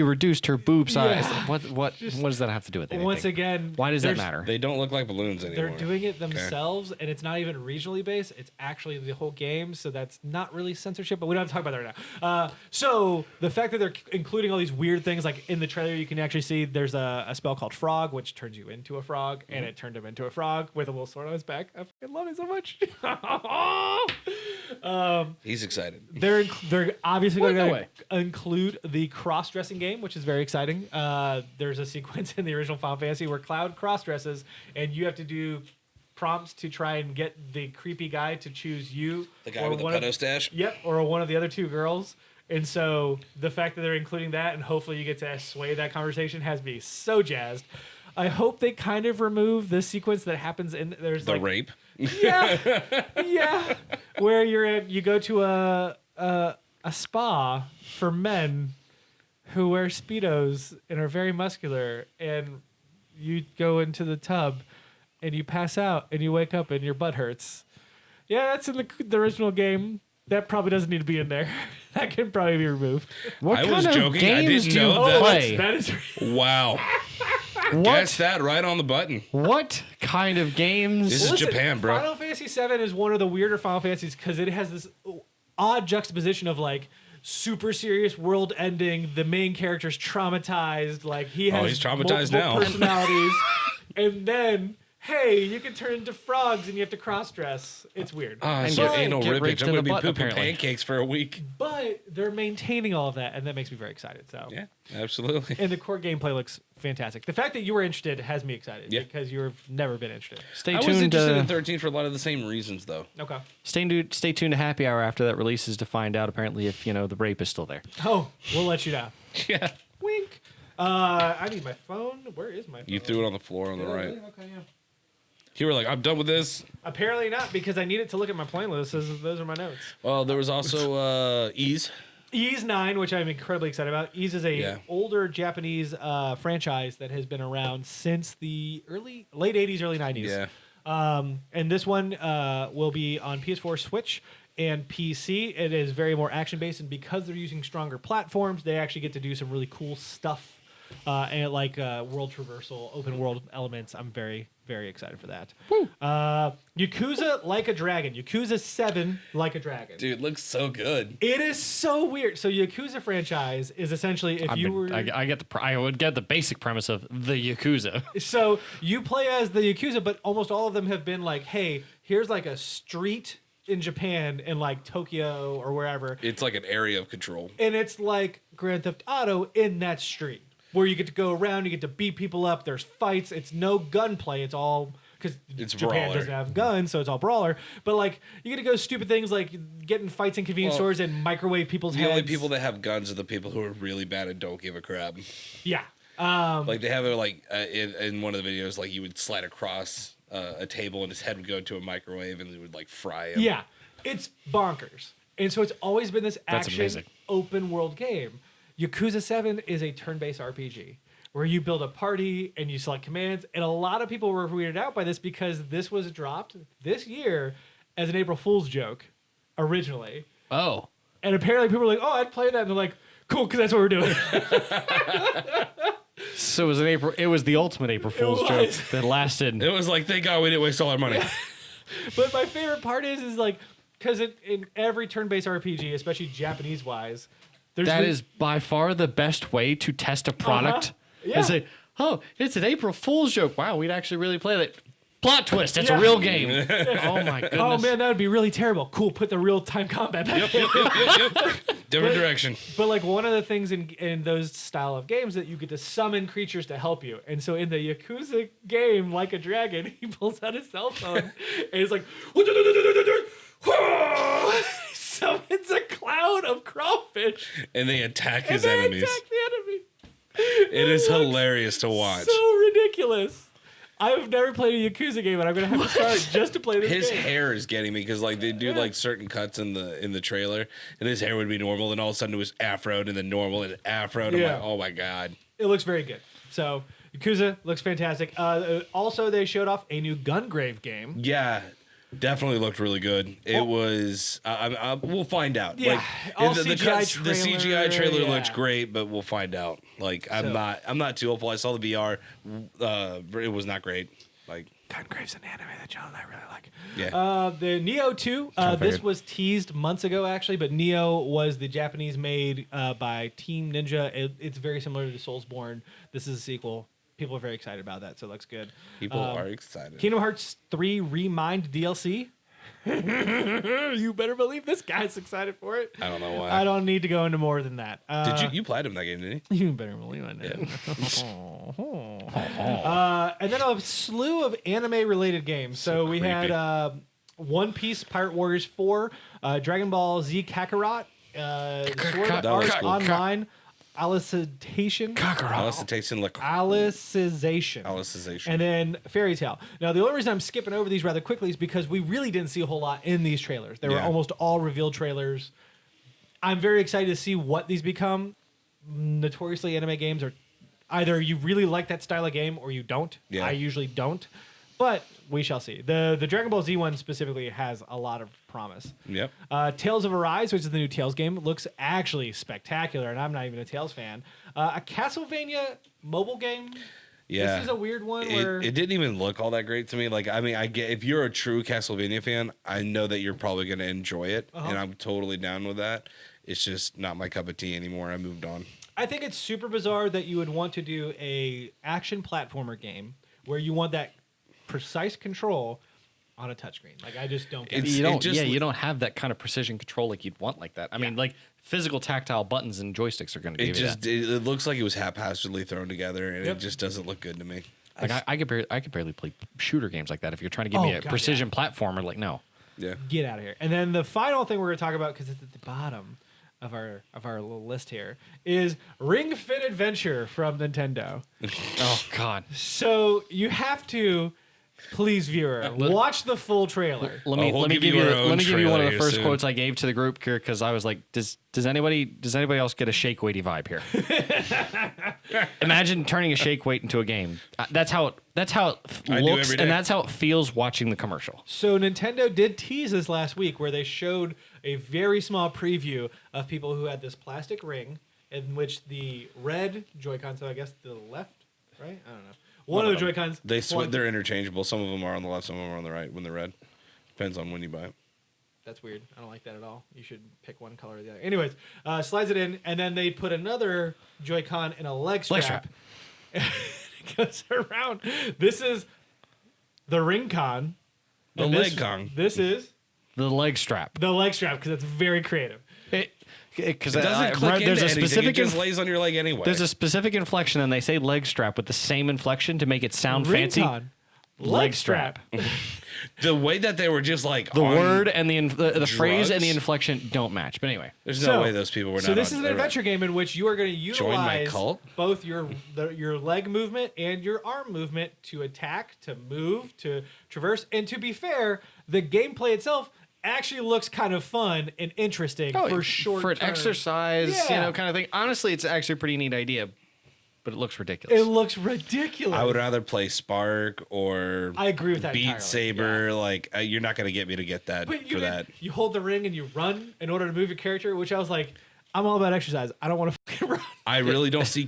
reduced her boob size. Yeah. What does that have to do with anything? Once again, why does that there's- matter? They don't look like balloons anymore. They're doing it themselves, and it's not even regionally based. It's actually the whole game, so that's not really censorship, but we don't have to talk about that right now. So the fact that they're including all these weird things, like in the trailer, you can actually see there's a spell called Frog, which turns you into a frog, and it turned him into a frog with a little sword on his back. I fucking love it so much. He's excited. They're obviously going no to way. include the cross-dressing game, which is very exciting. There's a sequence in the original Final Fantasy where Cloud cross-dresses, and you have to do prompts to try and get the creepy guy to choose you. The guy or with the one pedo of- stash? Yep, or one of the other two girls. And so the fact that they're including that, and hopefully you get to sway that conversation, has me so jazzed. I hope they kind of remove the sequence that happens in there's The like rape. yeah, yeah. Where you go to a spa for men who wear speedos and are very muscular, and you go into the tub and you pass out and you wake up and your butt hurts. Yeah, that's in the original game. That probably doesn't need to be in there. That can probably be removed. What I kind was of joking. I games didn't do you know that. play? That is Wow. Guess that right on the button. What kind of games? This is Japan, bro. Final Fantasy VII is one of the weirder Final Fantasies because it has this odd juxtaposition of like super serious world ending. The main character's traumatized. Like he has he's traumatized multiple now. personalities, and then hey, you can turn into frogs and you have to cross dress. It's weird. Ah, And so get- anal get rippage. raped I'm in going to the be butt, pooping apparently. pancakes for a week. But they're maintaining all of that, and that makes me very excited. So Yeah, absolutely. and the core gameplay looks fantastic. The fact that you were interested has me excited Yeah. because you've never been interested. Stay I was tuned. interested in 13 for a lot of the same reasons, though. Okay. Stay tuned to Happy Hour after that releases to find out apparently if the rape is still there. Oh, we'll let you know. Yeah. Wink. I need my phone. Where is my phone? You threw it on the floor on the Did I right. really? Okay, yeah. You were like, I'm done with this. Apparently not, because I needed to look at my playlist. Those are my notes. Well, there was also Ease. Ys 9, which I'm incredibly excited about. Ys is a Yeah. older Japanese franchise that has been around since the late 80s, early 90s. Yeah. And this one will be on PS4, Switch, and PC. It is very more action-based, and because they're using stronger platforms, they actually get to do some really cool stuff. And like world traversal, open world elements. I'm very, very excited for that. Yakuza Like a Dragon. Yakuza 7 Like a Dragon. Dude, it looks so good. It is so weird. So Yakuza franchise is essentially if you were I would get the basic premise of the Yakuza. so you play as the Yakuza, but almost all of them have been like, hey, here's like a street in Japan in like Tokyo or wherever, It's like an area of control. and it's like Grand Theft Auto in that street where you get to go around, you get to beat people up. There's fights. It's no gunplay. It's all because It's Japan brawler. doesn't have guns, so it's all brawler. But like you get to go stupid things like get in fights in convenience stores and microwave people's The heads. only people that have guns are the people who are really bad and don't give a crap. yeah. Like they have it like in one of the videos, like you would slide across a table and his head would go into a microwave and it would like fry him. Yeah, it's bonkers. And so it's always been this That's action amazing. open world game. Yakuza 7 is a turn-based RPG where you build a party and you select commands. And a lot of people were weirded out by this because this was dropped this year as an April Fool's joke originally. Oh. And apparently people were like, oh, I'd play that. And they're like, cool, because that's what we're doing. So it was the ultimate April Fool's joke was. that lasted. It was like, thank God we didn't waste all our money. But my favorite part is like, because in every turn-based RPG, especially Japanese-wise, That is by far the best way to test a product. Yeah. And say, oh, it's an April Fool's joke. Wow, we'd actually really play that. Plot twist. It's a real game. Oh, my goodness. Oh, man, that would be really terrible. Cool, put the real-time combat back in. Different direction. But like one of the things in those style of games that you get to summon creatures to help you. And so in the Yakuza game, Like a Dragon, he pulls out his cell phone and he's like, summons a cloud of crawfish. And they attack his and they enemies. attack the enemy. It is hilarious to watch. So ridiculous. I've never played a Yakuza game, and I'm gonna have to start just to play this His game. hair is getting me because like they do like certain cuts in the trailer, and his hair would be normal, and all of a sudden it was afroed, and then normal and afroed. I'm like, oh my god, it looks very good. So Yakuza looks fantastic. Also, they showed off a new Gungrave game. Yeah, definitely looked really good. It was. We'll find out. Yeah, all the CGI trailer yeah. looks great, but we'll find out. Like I'm not too hopeful. I saw the VR. It was not great. Like Gungrave's an anime that John and I really like. Yeah. The Neo 2. This was teased months ago, actually, but Neo was the Japanese made by Team Ninja. It's very similar to Soulsborne. This is a sequel. People are very excited about that, so it looks good. People are excited. Kingdom Hearts 3 Remind DLC. You better believe this guy's excited for it. I don't know why. I don't need to go into more than that. Did you played him that game, didn't you? You better believe I did. And then a slew of anime-related games. So we creepy. had One Piece Pirate Warriors 4, Dragon Ball Z Kakarot, Sword That Art was cool. Online, Alicization, Alicization. and then Fairy Tale. Now, the only reason I'm skipping over these rather quickly is because we really didn't see a whole lot in these trailers. They were almost all revealed trailers. I'm very excited to see what these become. Notoriously, anime games are either you really like that style of game or you don't. Yeah. I usually don't, but we shall see. The Dragon Ball Z one specifically has a lot of promise. Yep. Tales of Arise, which is the new Tales game, looks actually spectacular, and I'm not even a Tales fan. A Castlevania mobile game. Yeah. This is a weird one where It didn't even look all that great to me. Like, I mean, I get if you're a true Castlevania fan, I know that you're probably going to enjoy it, and I'm totally down with that. It's just not my cup of tea anymore. I moved on. I think it's super bizarre that you would want to do a action platformer game where you want that precise control on a touchscreen. Like, I just don't get it. You don't have that kind of precision control like you'd want like that. I mean, like physical tactile buttons and joysticks are going to give you that. It looks like it was haphazardly thrown together, and it just doesn't look good to me. Like I could barely play shooter games like that. If you're trying to give me a precision platformer, like no. Yeah. Get out of here. And then the final thing we're going to talk about, because it's at the bottom of our little list here, is Ring Fit Adventure from Nintendo. Oh God. So you have to, please, viewer, watch the full trailer. Let me give you one of the first quotes I gave to the group here, because I was like, does anybody else get a shake weighty vibe here? Imagine turning a shake weight into a game. That's how it looks, and that's how it feels watching the commercial. So Nintendo did tease this last week, where they showed a very small preview of people who had this plastic ring in which the red Joy-Con, so I guess the left, right? I don't know. One of the Joy-Cons. They're interchangeable. Some of them are on the left, some of them are on the right when they're red. Depends on when you buy it. That's weird. I don't like that at all. You should pick one color or the other. Anyways, slides it in, and then they put another Joy-Con in a leg strap. It goes around. This is the Ring-Con. The leg-con. This is the leg strap. The leg strap, because it's very creative. Because it doesn't click there's into a specific anything. It just lays on your leg anyway. There's a specific inflection, and they say leg strap with the same inflection to make it sound fancy. Ring-Con. Leg strap. The way that they were just like the word and the phrase and the inflection don't match. But anyway, there's no way those people were not. So this is an adventure game in which you are going to utilize both your leg movement and your arm movement to attack, to move, to traverse. And to be fair, the gameplay itself actually looks kind of fun and interesting for an exercise, kind of thing. Honestly, it's actually a pretty neat idea. But it looks ridiculous. It looks ridiculous. I would rather play Spark or I agree with that Beat entirely. Saber. Like you're not going to get me to get that for that. You hold the ring and you run in order to move your character, which I was like, I'm all about exercise. I don't want to fucking run. I really don't see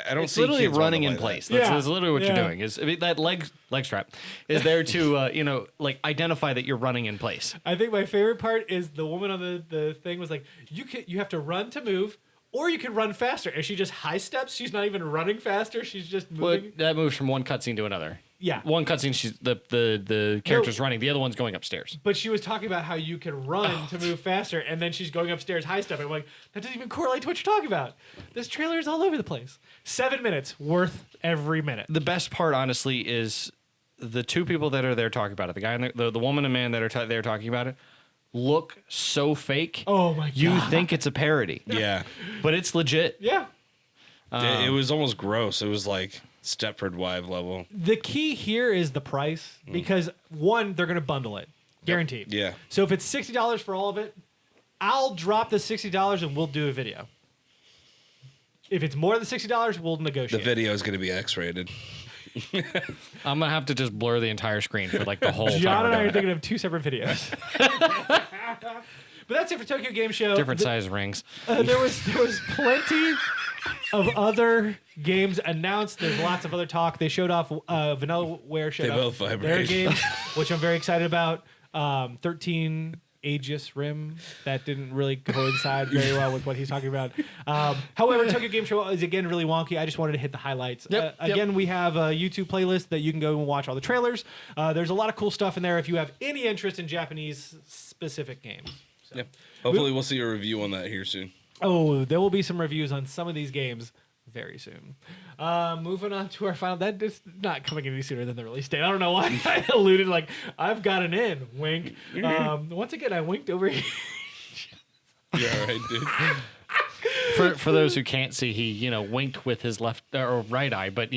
I don't It's see literally kids wanting running to in play place. that. That's literally what you're doing. I mean, that leg strap is there to identify that you're running in place. I think my favorite part is the woman on the thing was like, you have to run to move, or you can run faster. And she just high steps. She's not even running faster. She's just moving. But that moves from one cutscene to another. Yeah. One cutscene, she's the character's running. The other one's going upstairs. But she was talking about how you can run to move faster, and then she's going upstairs high stepping. I'm like, that doesn't even correlate to what you're talking about. This trailer is all over the place. 7 minutes, worth every minute. The best part, honestly, is the two people that are there talking about it. The guy and the woman and man that are there talking about it look so fake. Oh my god! You think it's a parody. Yeah. But it's legit. Yeah. It was almost gross. It was like Stepford Wife level. The key here is the price, because one, they're going to bundle it, guaranteed. Yeah. So if it's $60 for all of it, I'll drop the $60 and we'll do a video. If it's more than $60, we'll The negotiate. video is going to be X-rated. I'm gonna have to just blur the entire screen for like the whole time. John and we're I are doing it. thinking of 2 separate videos. But that's it for Tokyo Game Show. Different size rings. There was plenty of other games announced. There's lots of other talk. They showed off Vanillaware showed They off both their vibrate. game, which I'm very excited about. 13 Aegis Rim, that didn't really coincide very well with what he's talking about. However, Tokyo Game Show is again really wonky. I just wanted to hit the highlights. Yep. Again, we have a YouTube playlist that you can go and watch all the trailers. There's a lot of cool stuff in there if you have any interest in Japanese specific games. So. Yeah. Hopefully, we'll see a review on that here soon. Oh, there will be some reviews on some of these games very soon. Moving on to our final. That is not coming any sooner than the release date. I don't know why I alluded like I've got an in. Wink. Once again, I winked over here. Yeah, right, dude. For those who can't see, he winked with his left or right eye, but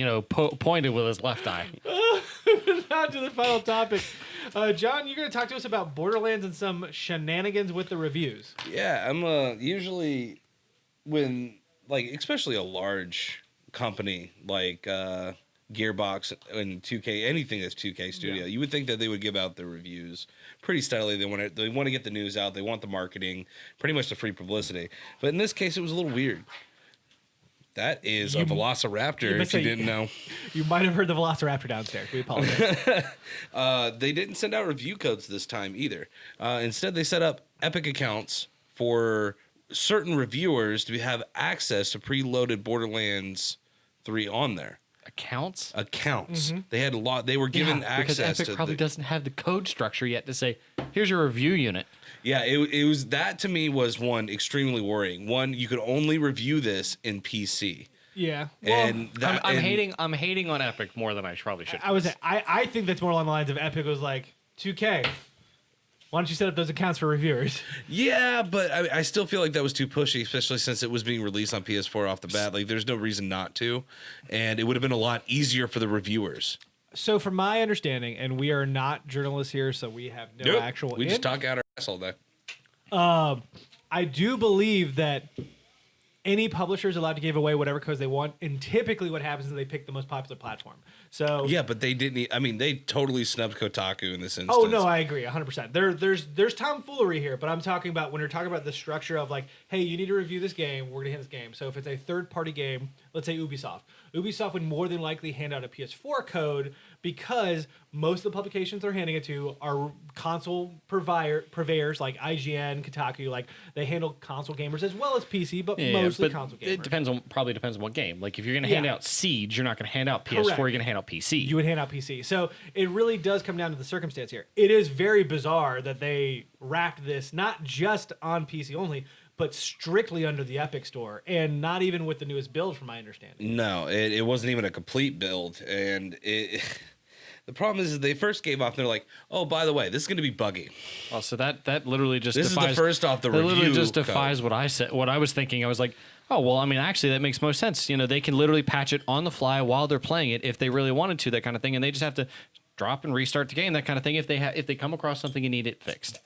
pointed with his left eye. On to the final topic. John, you're going to talk to us about Borderlands and some shenanigans with the reviews. Yeah, I'm usually when especially a large company like Gearbox and 2K, anything that's 2K Studio, you would think that they would give out their reviews pretty steadily. They want to get the news out. They want the marketing, pretty much the free publicity. But in this case, it was a little weird. That is a Velociraptor, if you didn't know. You might have heard the Velociraptor downstairs. We apologize. They didn't send out review codes this time either. Instead, they set up Epic accounts for certain reviewers to have access to preloaded Borderlands 3 on there. Accounts? Accounts. They had a lot. They were given access because Epic to probably doesn't have the code structure yet to say, here's your review unit. Yeah, it was that to me was one extremely worrying. One, you could only review this in PC. Yeah. And that, I'm hating on Epic more than I probably should. I think that's more along the lines of Epic was like, 2K, why don't you set up those accounts for reviewers? Yeah, but I still feel like that was too pushy, especially since it was being released on PS4 off the bat. Like, there's no reason not to. And it would have been a lot easier for the reviewers. So from my understanding, and we are not journalists here, so we have no actual... We just talk out our ass all day. I do believe that any publisher is allowed to give away whatever codes they want, and typically what happens is they pick the most popular platform. So yeah, but they didn't. I mean, they totally snubbed Kotaku in this instance. Oh no, I agree 100%. There's tomfoolery here, but I'm talking about when you're talking about the structure of like, hey, you need to review this game. We're gonna hand this game. So if it's a third-party game, let's say Ubisoft would more than likely hand out a PS4 code because most of the publications they're handing it to are console purveyors like IGN, Kotaku. Like they handle console gamers as well as PC, but mostly console gamers. It probably depends on what game. Like if you're going to hand out Siege, you're not going to hand out PS4. Correct. You're going to hand out PC. You would hand out PC. So it really does come down to the circumstance here. It is very bizarre that they wrapped this not just on PC only, but strictly under the Epic Store, and not even with the newest build, from my understanding. No, it wasn't even a complete build, and the problem is they first gave off. And they're like, "Oh, by the way, this is going to be buggy." Oh, so that literally just this defies, is the first off the that review. Literally just code. defies what I said. What I was thinking. I was like, oh well, I mean, actually, that makes most sense. They can literally patch it on the fly while they're playing it if they really wanted to, that kind of thing, and they just have to drop and restart the game, that kind of thing. If they come across something and need it fixed.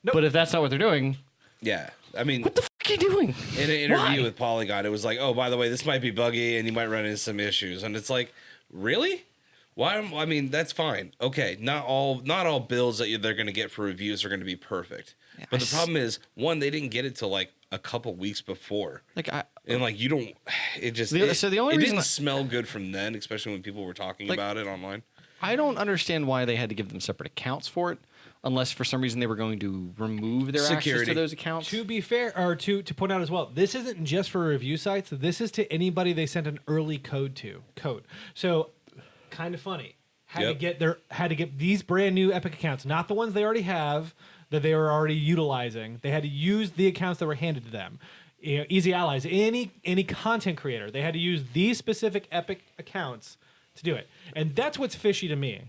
Nope. But if that's not what they're doing, Yeah, I mean, what the fuck are you doing? In an interview Why? with Polygon, it was like, "Oh, by the way, this might be buggy, and you might run into some issues." And it's like, really? Why? I mean, that's fine. Okay, not all builds that they're going to get for reviews are going to be perfect. But the problem is, one, they didn't get it till like a couple weeks before. Like And like you don't, it just so the only it reason didn't smell good from then, especially when people were talking about it online. I don't understand why they had to give them separate accounts for it, unless for some reason they were going to remove their access to those accounts. To be fair, or to point out as well, this isn't just for review sites. This is to anybody they sent an early code to. So, kind of funny. Had to get these brand new Epic accounts, not the ones they already have that they were already utilizing. They had to use the accounts that were handed to them. You know, Easy Allies, any content creator, they had to use these specific Epic accounts to do it, and that's what's fishy to me.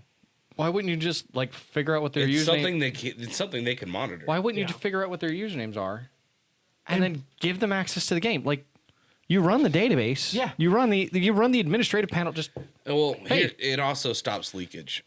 Why wouldn't you just like figure out what their username? It's something they can monitor. Why wouldn't you just figure out what their usernames are, and then give them access to the game? Like, you run the database. Yeah. You run the administrative panel. Just here, it also stops leakage.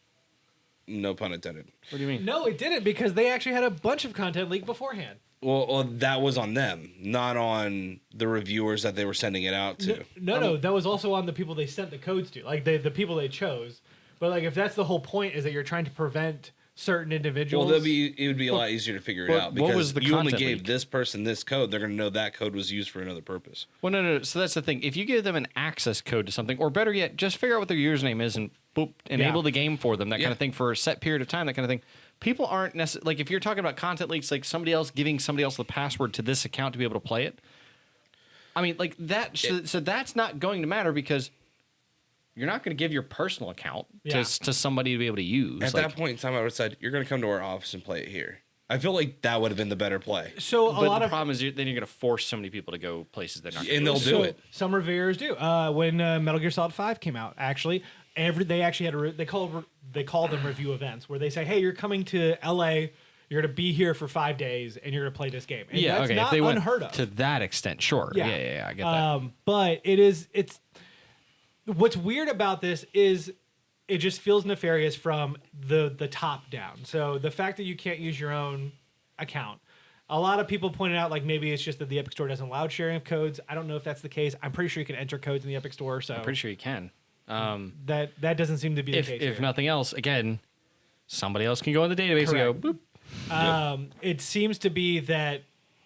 No pun intended. What do you mean? No, it didn't, because they actually had a bunch of content leak beforehand. Well, that was on them, not on the reviewers that they were sending it out to. No, that was also on the people they sent the codes to, like the people they chose. But like, if that's the whole point, is that you're trying to prevent certain individuals. Well, it would be a lot easier to figure it out, because what was the you only content gave leak? this person this code. They're going to know that code was used for another purpose. Well, no. So that's the thing. If you give them an access code to something, or better yet, just figure out what their username is and boop, enable the game for them, that kind of thing, for a set period of time, that kind of thing. People aren't necessarily, like, if you're talking about content leaks, like somebody else giving somebody else the password to this account to be able to play it. I mean, like that. So that's not going to matter, because you're not going to give your personal account to somebody to be able to use. At that point in time, I would have said, you're going to come to our office and play it here. I feel like that would have been the better play. So but the problem is then you're going to force so many people to go places they're not going to. And they'll do it. Some reviewers do. When Metal Gear Solid 5 came out, actually, they actually had they call them review events, where they say, hey, you're coming to LA, you're going to be here for 5 days, and you're going to play this game. And that's not if they went unheard of. to that extent, sure. Yeah, I get that. But it's what's weird about this is it just feels nefarious from the top down. So the fact that you can't use your own account, a lot of people pointed out, like, maybe it's just that the Epic Store doesn't allow sharing of codes. I don't know if that's the case. I'm pretty sure you can enter codes in the Epic Store. So I'm pretty sure you can. That doesn't seem to be the case. If nothing else, again, somebody else can go in the database and go boop. It seems to be that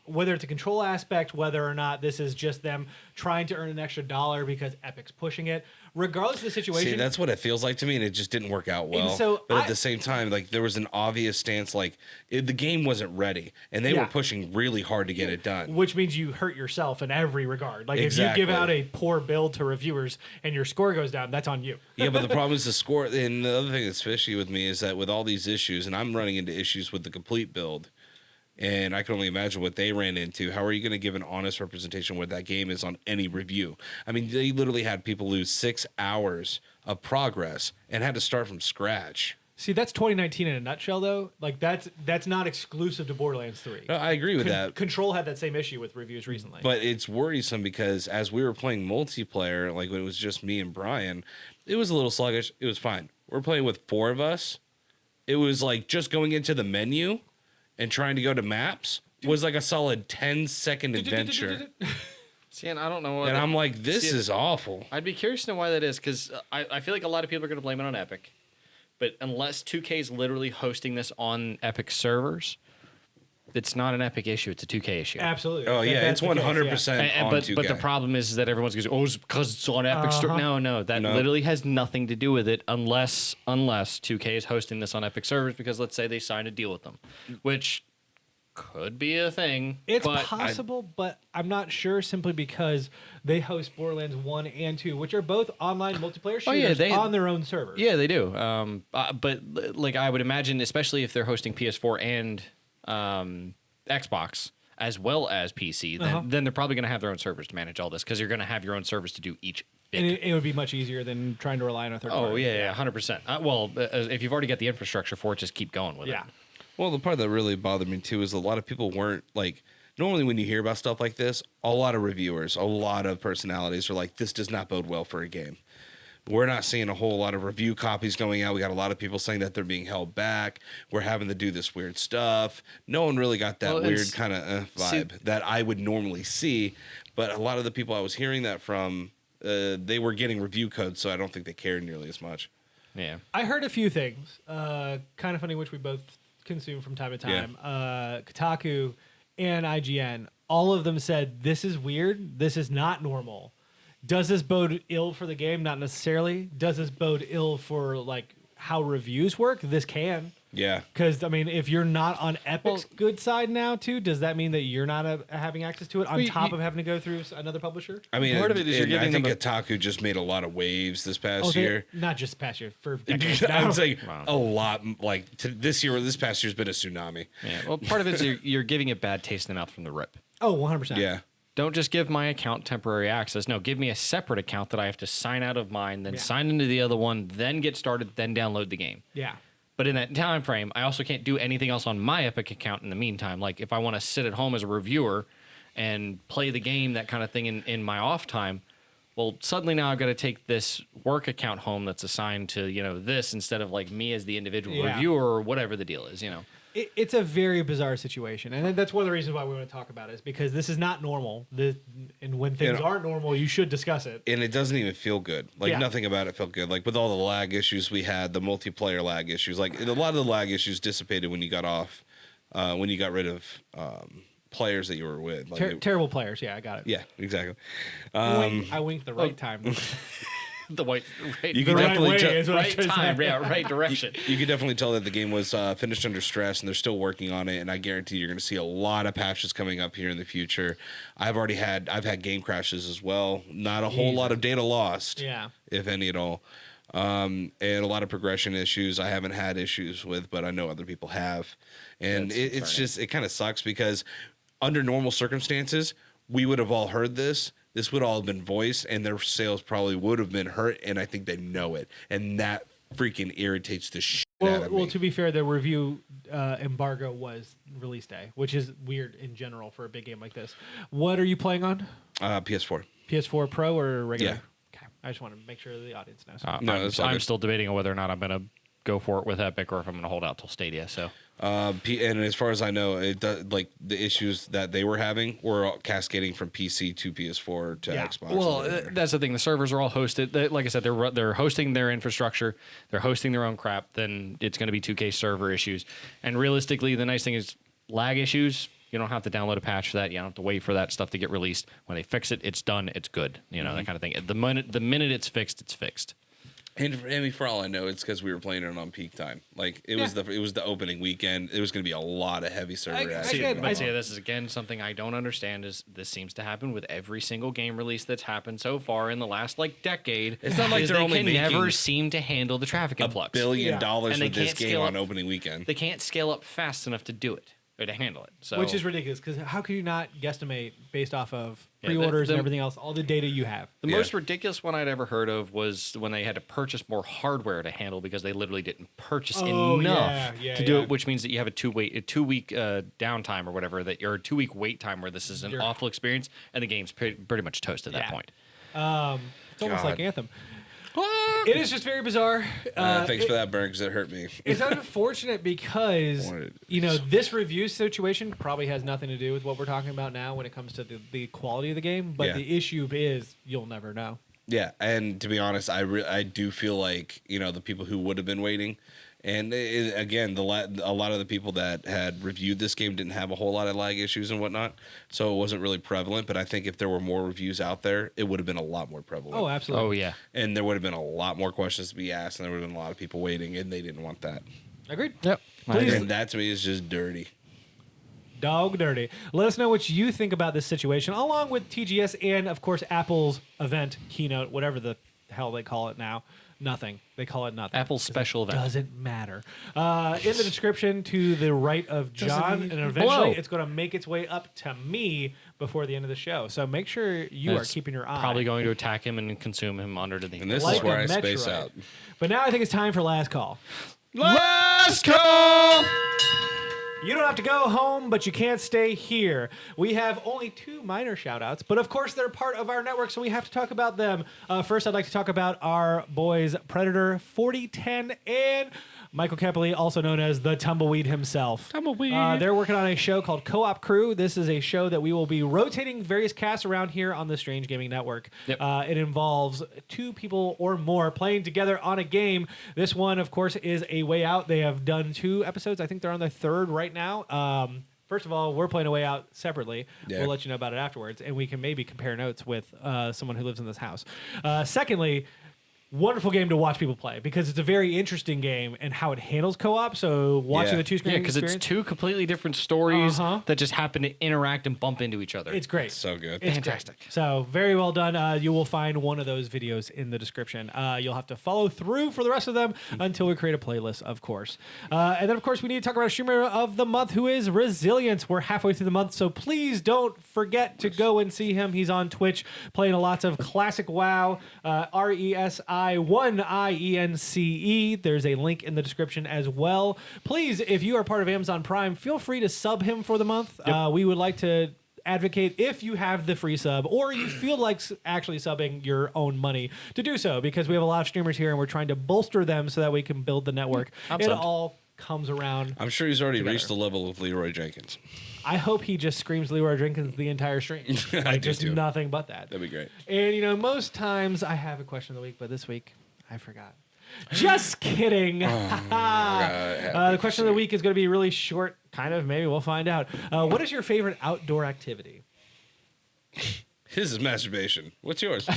whether it's a control aspect, whether or not this is just them trying to earn an extra dollar because Epic's pushing it, regardless of the situation. See, that's what it feels like to me, and it just didn't work out well. But at the same time, like, there was an obvious stance, like, the game wasn't ready, and they were pushing really hard to get it done. Which means you hurt yourself in every regard. Like, if you give out a poor build to reviewers and your score goes down, that's on you. Yeah, but the problem is the score. And the other thing that's fishy with me is that with all these issues, and I'm running into issues with the complete build, and I can only imagine what they ran into. How are you going to give an honest representation of what that game is on any review? I mean, they literally had people lose 6 hours of progress and had to start from scratch. See, that's 2019 in a nutshell, though. Like, that's not exclusive to Borderlands 3. No, I agree with that. Control had that same issue with reviews recently. But it's worrisome because as we were playing multiplayer, like when it was just me and Brian, it was a little sluggish. It was fine. We're playing with 4 of us. It was like just going into the menu and trying to go to maps was like a solid 10-second adventure. See, and I don't know. And I'm like, this is awful. I'd be curious to know why that is, because I feel like a lot of people are going to blame it on Epic. But unless 2K is literally hosting this on Epic servers, it's not an Epic issue. It's a 2K issue. Absolutely. Oh, yeah. It's 100% on 2K. But the problem is that everyone's going, it's because it's on Epic Store. No. That literally has nothing to do with it unless 2K is hosting this on Epic servers, because let's say they signed a deal with them, which could be a thing. It's possible, but I'm not sure, simply because they host Borderlands 1 and 2, which are both online multiplayer shooters on their own servers. Yeah, they do. But like, I would imagine, especially if they're hosting PS4 and Xbox as well as PC, then they're probably going to have their own servers to manage all this, because you're going to have your own servers to do each bit. And it would be much easier than trying to rely on a third party. Oh, yeah, 100%. Well, if you've already got the infrastructure for it, just keep going with it. Well, the part that really bothered me, too, is a lot of people weren't, like, normally when you hear about stuff like this, a lot of reviewers, a lot of personalities are like, this does not bode well for a game. We're not seeing a whole lot of review copies going out. We got a lot of people saying that they're being held back. We're having to do this weird stuff. No one really got that weird kind of vibe that I would normally see. But a lot of the people I was hearing that from, they were getting review codes, so I don't think they cared nearly as much. Yeah. I heard a few things, kind of funny, which we both consume from time to time. Kotaku and IGN all of them said, this is weird. This is not normal. Does this bode ill for the game? Not necessarily. Does this bode ill for like how reviews work? This can. Yeah. Because, I mean, if you're not on Epic's good side now, too, does that mean that you're not having access to it on top of having to go through another publisher? I mean, part of it is you're giving I think them Kotaku just made a lot of waves this past year. Not just past year, for decades now. I would say a lot. Like this past year's been a tsunami. Yeah. Well, part of it is you're giving it bad taste in the mouth from the rip. Oh, 100%. Yeah. Don't just give my account temporary access. No, give me a separate account that I have to sign out of mine, then sign into the other one, then get started, then download the game. Yeah. But in that time frame, I also can't do anything else on my Epic account in the meantime. Like if I want to sit at home as a reviewer and play the game, that kind of thing in my off time, well, suddenly now I've got to take this work account home that's assigned to, this instead of like me as the individual reviewer or whatever the deal is, It's a very bizarre situation, and that's one of the reasons why we want to talk about it, is because this is not normal. And when things aren't normal, you should discuss it. And it doesn't even feel good. Like nothing about it felt good. Like with all the lag issues we had, the multiplayer lag issues, like a lot of the lag issues dissipated when you got off, when you got rid of players that you were with. Like terrible players. Yeah, I got it. Yeah, exactly. I winked the right time. The right You can definitely tell. right time, right direction. You can definitely tell that the game was finished under stress, and they're still working on it. And I guarantee you're going to see a lot of patches coming up here in the future. I've had game crashes as well. Not a whole lot of data lost, if any at all, and a lot of progression issues. I haven't had issues with, but I know other people have, and it kind of sucks because under normal circumstances we would have all heard this. This would all have been voiced, and their sales probably would have been hurt, and I think they know it. And that freaking irritates the shit out of me. Well, to be fair, the review embargo was release day, which is weird in general for a big game like this. What are you playing on? PS4. PS4 Pro or regular? Yeah. Okay. I just want to make sure the audience knows. I'm still debating on whether or not I'm going to go for it with Epic or if I'm going to hold out till Stadia. So, and as far as I know, it does, like the issues that they were having were cascading from PC to PS4 to Xbox. Well, that's the thing. The servers are all hosted. Like I said, they're hosting their infrastructure. They're hosting their own crap. Then it's going to be 2K server issues. And realistically, the nice thing is lag issues. You don't have to download a patch for that. You don't have to wait for that stuff to get released. When they fix it, it's done. It's good. That kind of thing. The minute it's fixed, it's fixed. And I mean, for all I know, it's because we were playing it on peak time. Like it was the opening weekend. It was going to be a lot of heavy server action. I'd say this is again something I don't understand. Is this seems to happen with every single game release that's happened so far in the last decade? It's not like they're only making never seem to handle the traffic influx. $1 billion with this game on opening weekend. They can't scale up fast enough to do it. Or to handle it, which is ridiculous. Because how can you not guesstimate based off of pre-orders and everything else, all the data you have? The most ridiculous one I'd ever heard of was when they had to purchase more hardware to handle because they literally didn't purchase enough to do it, which means that you have a two week downtime or whatever, that you're a 2 week wait time where this is an awful experience and the game's pretty much toast at that point. It's almost like Anthem. It is just very bizarre. Thanks for that, Brent, because it hurt me. It's unfortunate because, this review situation probably has nothing to do with what we're talking about now when it comes to the quality of the game. But the issue is you'll never know. Yeah, and to be honest, I do feel like, the people who would have been waiting. And again, a lot of the people that had reviewed this game didn't have a whole lot of lag issues and whatnot, so it wasn't really prevalent. But I think if there were more reviews out there, it would have been a lot more prevalent. Oh, absolutely. Oh, yeah. And there would have been a lot more questions to be asked, and there would have been a lot of people waiting, and they didn't want that. Agreed. Yep. And that to me is just dirty. Dog dirty. Let us know what you think about this situation, along with TGS and, of course, Apple's event, keynote, whatever the hell they call it now. Nothing. They call it nothing. Apple's special event. Doesn't matter. In the description to the right of John, and eventually it's going to make its way up to me before the end of the show. So make sure you are keeping your eye. Probably going to attack him and consume him under the. And this is where I space out. But now I think it's time for last call. Last call! You don't have to go home, but you can't stay here. We have only 2 minor shout-outs, but of course they're part of our network, so we have to talk about them. First, I'd like to talk about our boys Predator 4010 and Michael Keppley, also known as the Tumbleweed himself. Tumbleweed. They're working on a show called Co-op Crew. This is a show that we will be rotating various casts around here on the Strange Gaming Network. Yep. It involves 2 people or more playing together on a game. This one, of course, is A Way Out. They have done 2 episodes. I think they're on their 3rd right now. First of all, we're playing A Way Out separately. Yeah. We'll let you know about it afterwards, and we can maybe compare notes with someone who lives in this house. Secondly, wonderful game to watch people play because it's a very interesting game and how it handles co-op. So watching the two screen because it's two completely different stories that just happen to interact and bump into each other. It's great. So good. It's fantastic. Great. So very well done. You will find one of those videos in the description. You'll have to follow through for the rest of them until we create a playlist, of course. And then, of course, we need to talk about a streamer of the month who is Resilience. We're halfway through the month, so please don't forget to go and see him. He's on Twitch playing lots of classic WoW, RESI1IENCE. There's a link in the description as well. Please, if you are part of Amazon Prime, feel free to sub him for the month. We would like to advocate, if you have the free sub or you feel like actually subbing your own money, to do so, because we have a lot of streamers here and we're trying to bolster them so that we can build the network. It all comes around. I'm sure he's already reached the level of Leroy Jenkins. I hope he just screams Leroy Jenkins the entire stream. I do just too. nothing but that. That'd be great. And most times I have a question of the week, but this week I forgot. Just kidding. The question of the week is going to be really short, kind of. Maybe we'll find out. What is your favorite outdoor activity? His is masturbation. What's yours?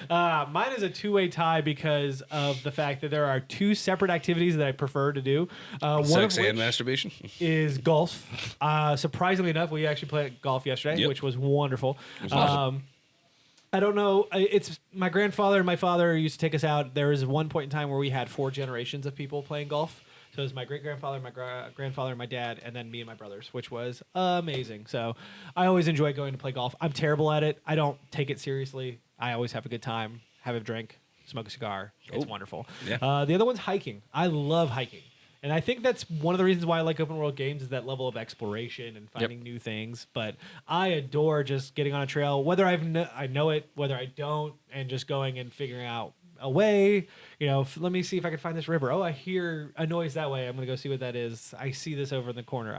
Mine is a two-way tie because of the fact that there are two separate activities that I prefer to do. One Sex of which and masturbation? is golf. Surprisingly enough, we actually played golf yesterday, which was wonderful. Awesome. I don't know. It's my grandfather and my father used to take us out. There was one point in time where we had 4 generations of people playing golf. So it was my great-grandfather, my grandfather, and my dad, and then me and my brothers, which was amazing. So I always enjoy going to play golf. I'm terrible at it. I don't take it seriously. I always have a good time, have a drink, smoke a cigar. It's wonderful. Yeah. The other one's hiking. I love hiking. And I think that's one of the reasons why I like open world games is that level of exploration and finding new things. But I adore just getting on a trail, whether I know it, whether I don't, and just going and figuring out a way. Let me see if I can find this river. Oh, I hear a noise that way. I'm gonna go see what that is. I see this over in the corner.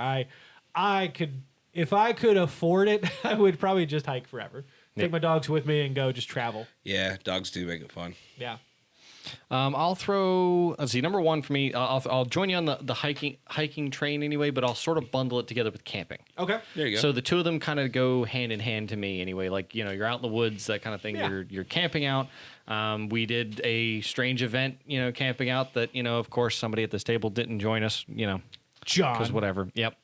I could, if I could afford it, I would probably just hike forever. Take my dogs with me and go just travel. Yeah, dogs do make it fun. Yeah. I'll throw. Let's see. Number one for me, I'll join you on the hiking train anyway, but I'll sort of bundle it together with camping. Okay. There you go. So the two of them kind of go hand in hand to me anyway. Like you're out in the woods, that kind of thing. Yeah. You're camping out. We did a strange event, camping out that of course somebody at this table didn't join us. John. Because whatever. Yep.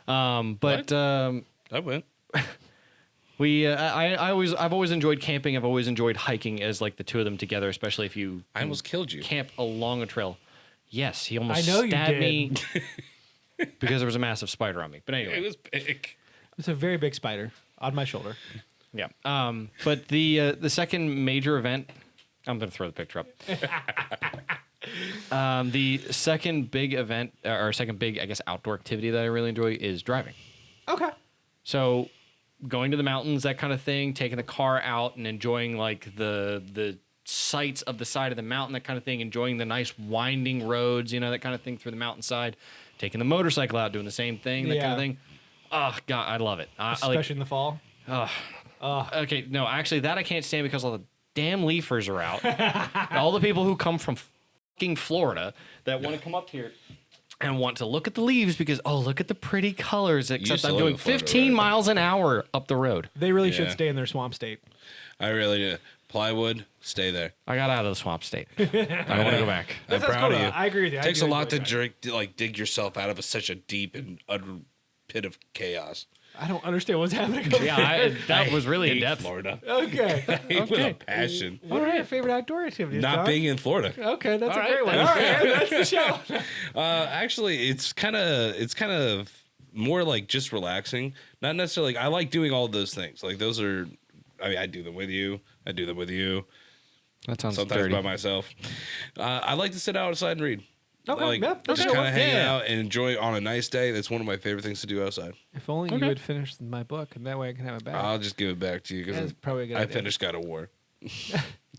But What? I went. I've always enjoyed camping. I've always enjoyed hiking as like the two of them together, especially if you I almost killed you. camp along a trail. Yes, he almost I know you stabbed did. me because there was a massive spider on me. But anyway, It was big. It's a very big spider on my shoulder. yeah. But the second major event, I'm going to throw the picture up. The second big event or second big, I guess, outdoor activity that I really enjoy is driving. Okay. So going to the mountains, that kind of thing, taking the car out and enjoying like the sights of the side of the mountain, that kind of thing, enjoying the nice winding roads, that kind of thing through the mountainside, taking the motorcycle out, doing the same thing, that kind of thing. Oh, God, I love it. Especially in the fall. Okay, no, actually, that I can't stand because all the damn leafers are out. All the people who come from fucking Florida that want to come up here and want to look at the leaves because, look at the pretty colors, except used to I'm live doing in Florida, 15 right? miles an hour up the road. They really should Yeah. stay in their swamp state. I really do. Plywood, stay there. I got out of the swamp state. I don't want to go back. I'm That's proud cool, of though. you. I agree with you. It I takes do a lot enjoy to dig yourself out of such a deep and utter pit of chaos. I don't understand what's happening. Yeah, that was really in Hate depth. Florida. Okay. With a passion. What are your favorite outdoor activities? Not Don? being in Florida. Okay, that's All a great right, one. All right, that's the show. Actually, it's kind of more like just relaxing. Not necessarily. I like doing all those things. Like those are. I mean, I do them with you. I do them with you. That sounds Sometimes dirty. by myself. I like to sit outside and read. Okay, Like yeah, just okay. kind of hang Yeah. out and enjoy on a nice day. That's one of my favorite things to do outside. If only Okay. you would finish my book, and that way I can have it back. I'll just give it back to you That's because probably a good I idea. finished God of War.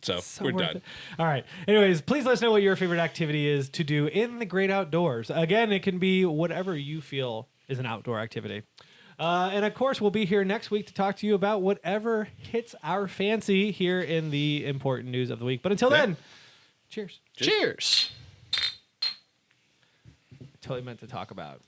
So So we're worth done. it. All right. Anyways, please let us know what your favorite activity is to do in the great outdoors. Again, it can be whatever you feel is an outdoor activity. And of course, we'll be here next week to talk to you about whatever hits our fancy here in the important news of the week. But until then, cheers. Cheers. Totally meant to talk about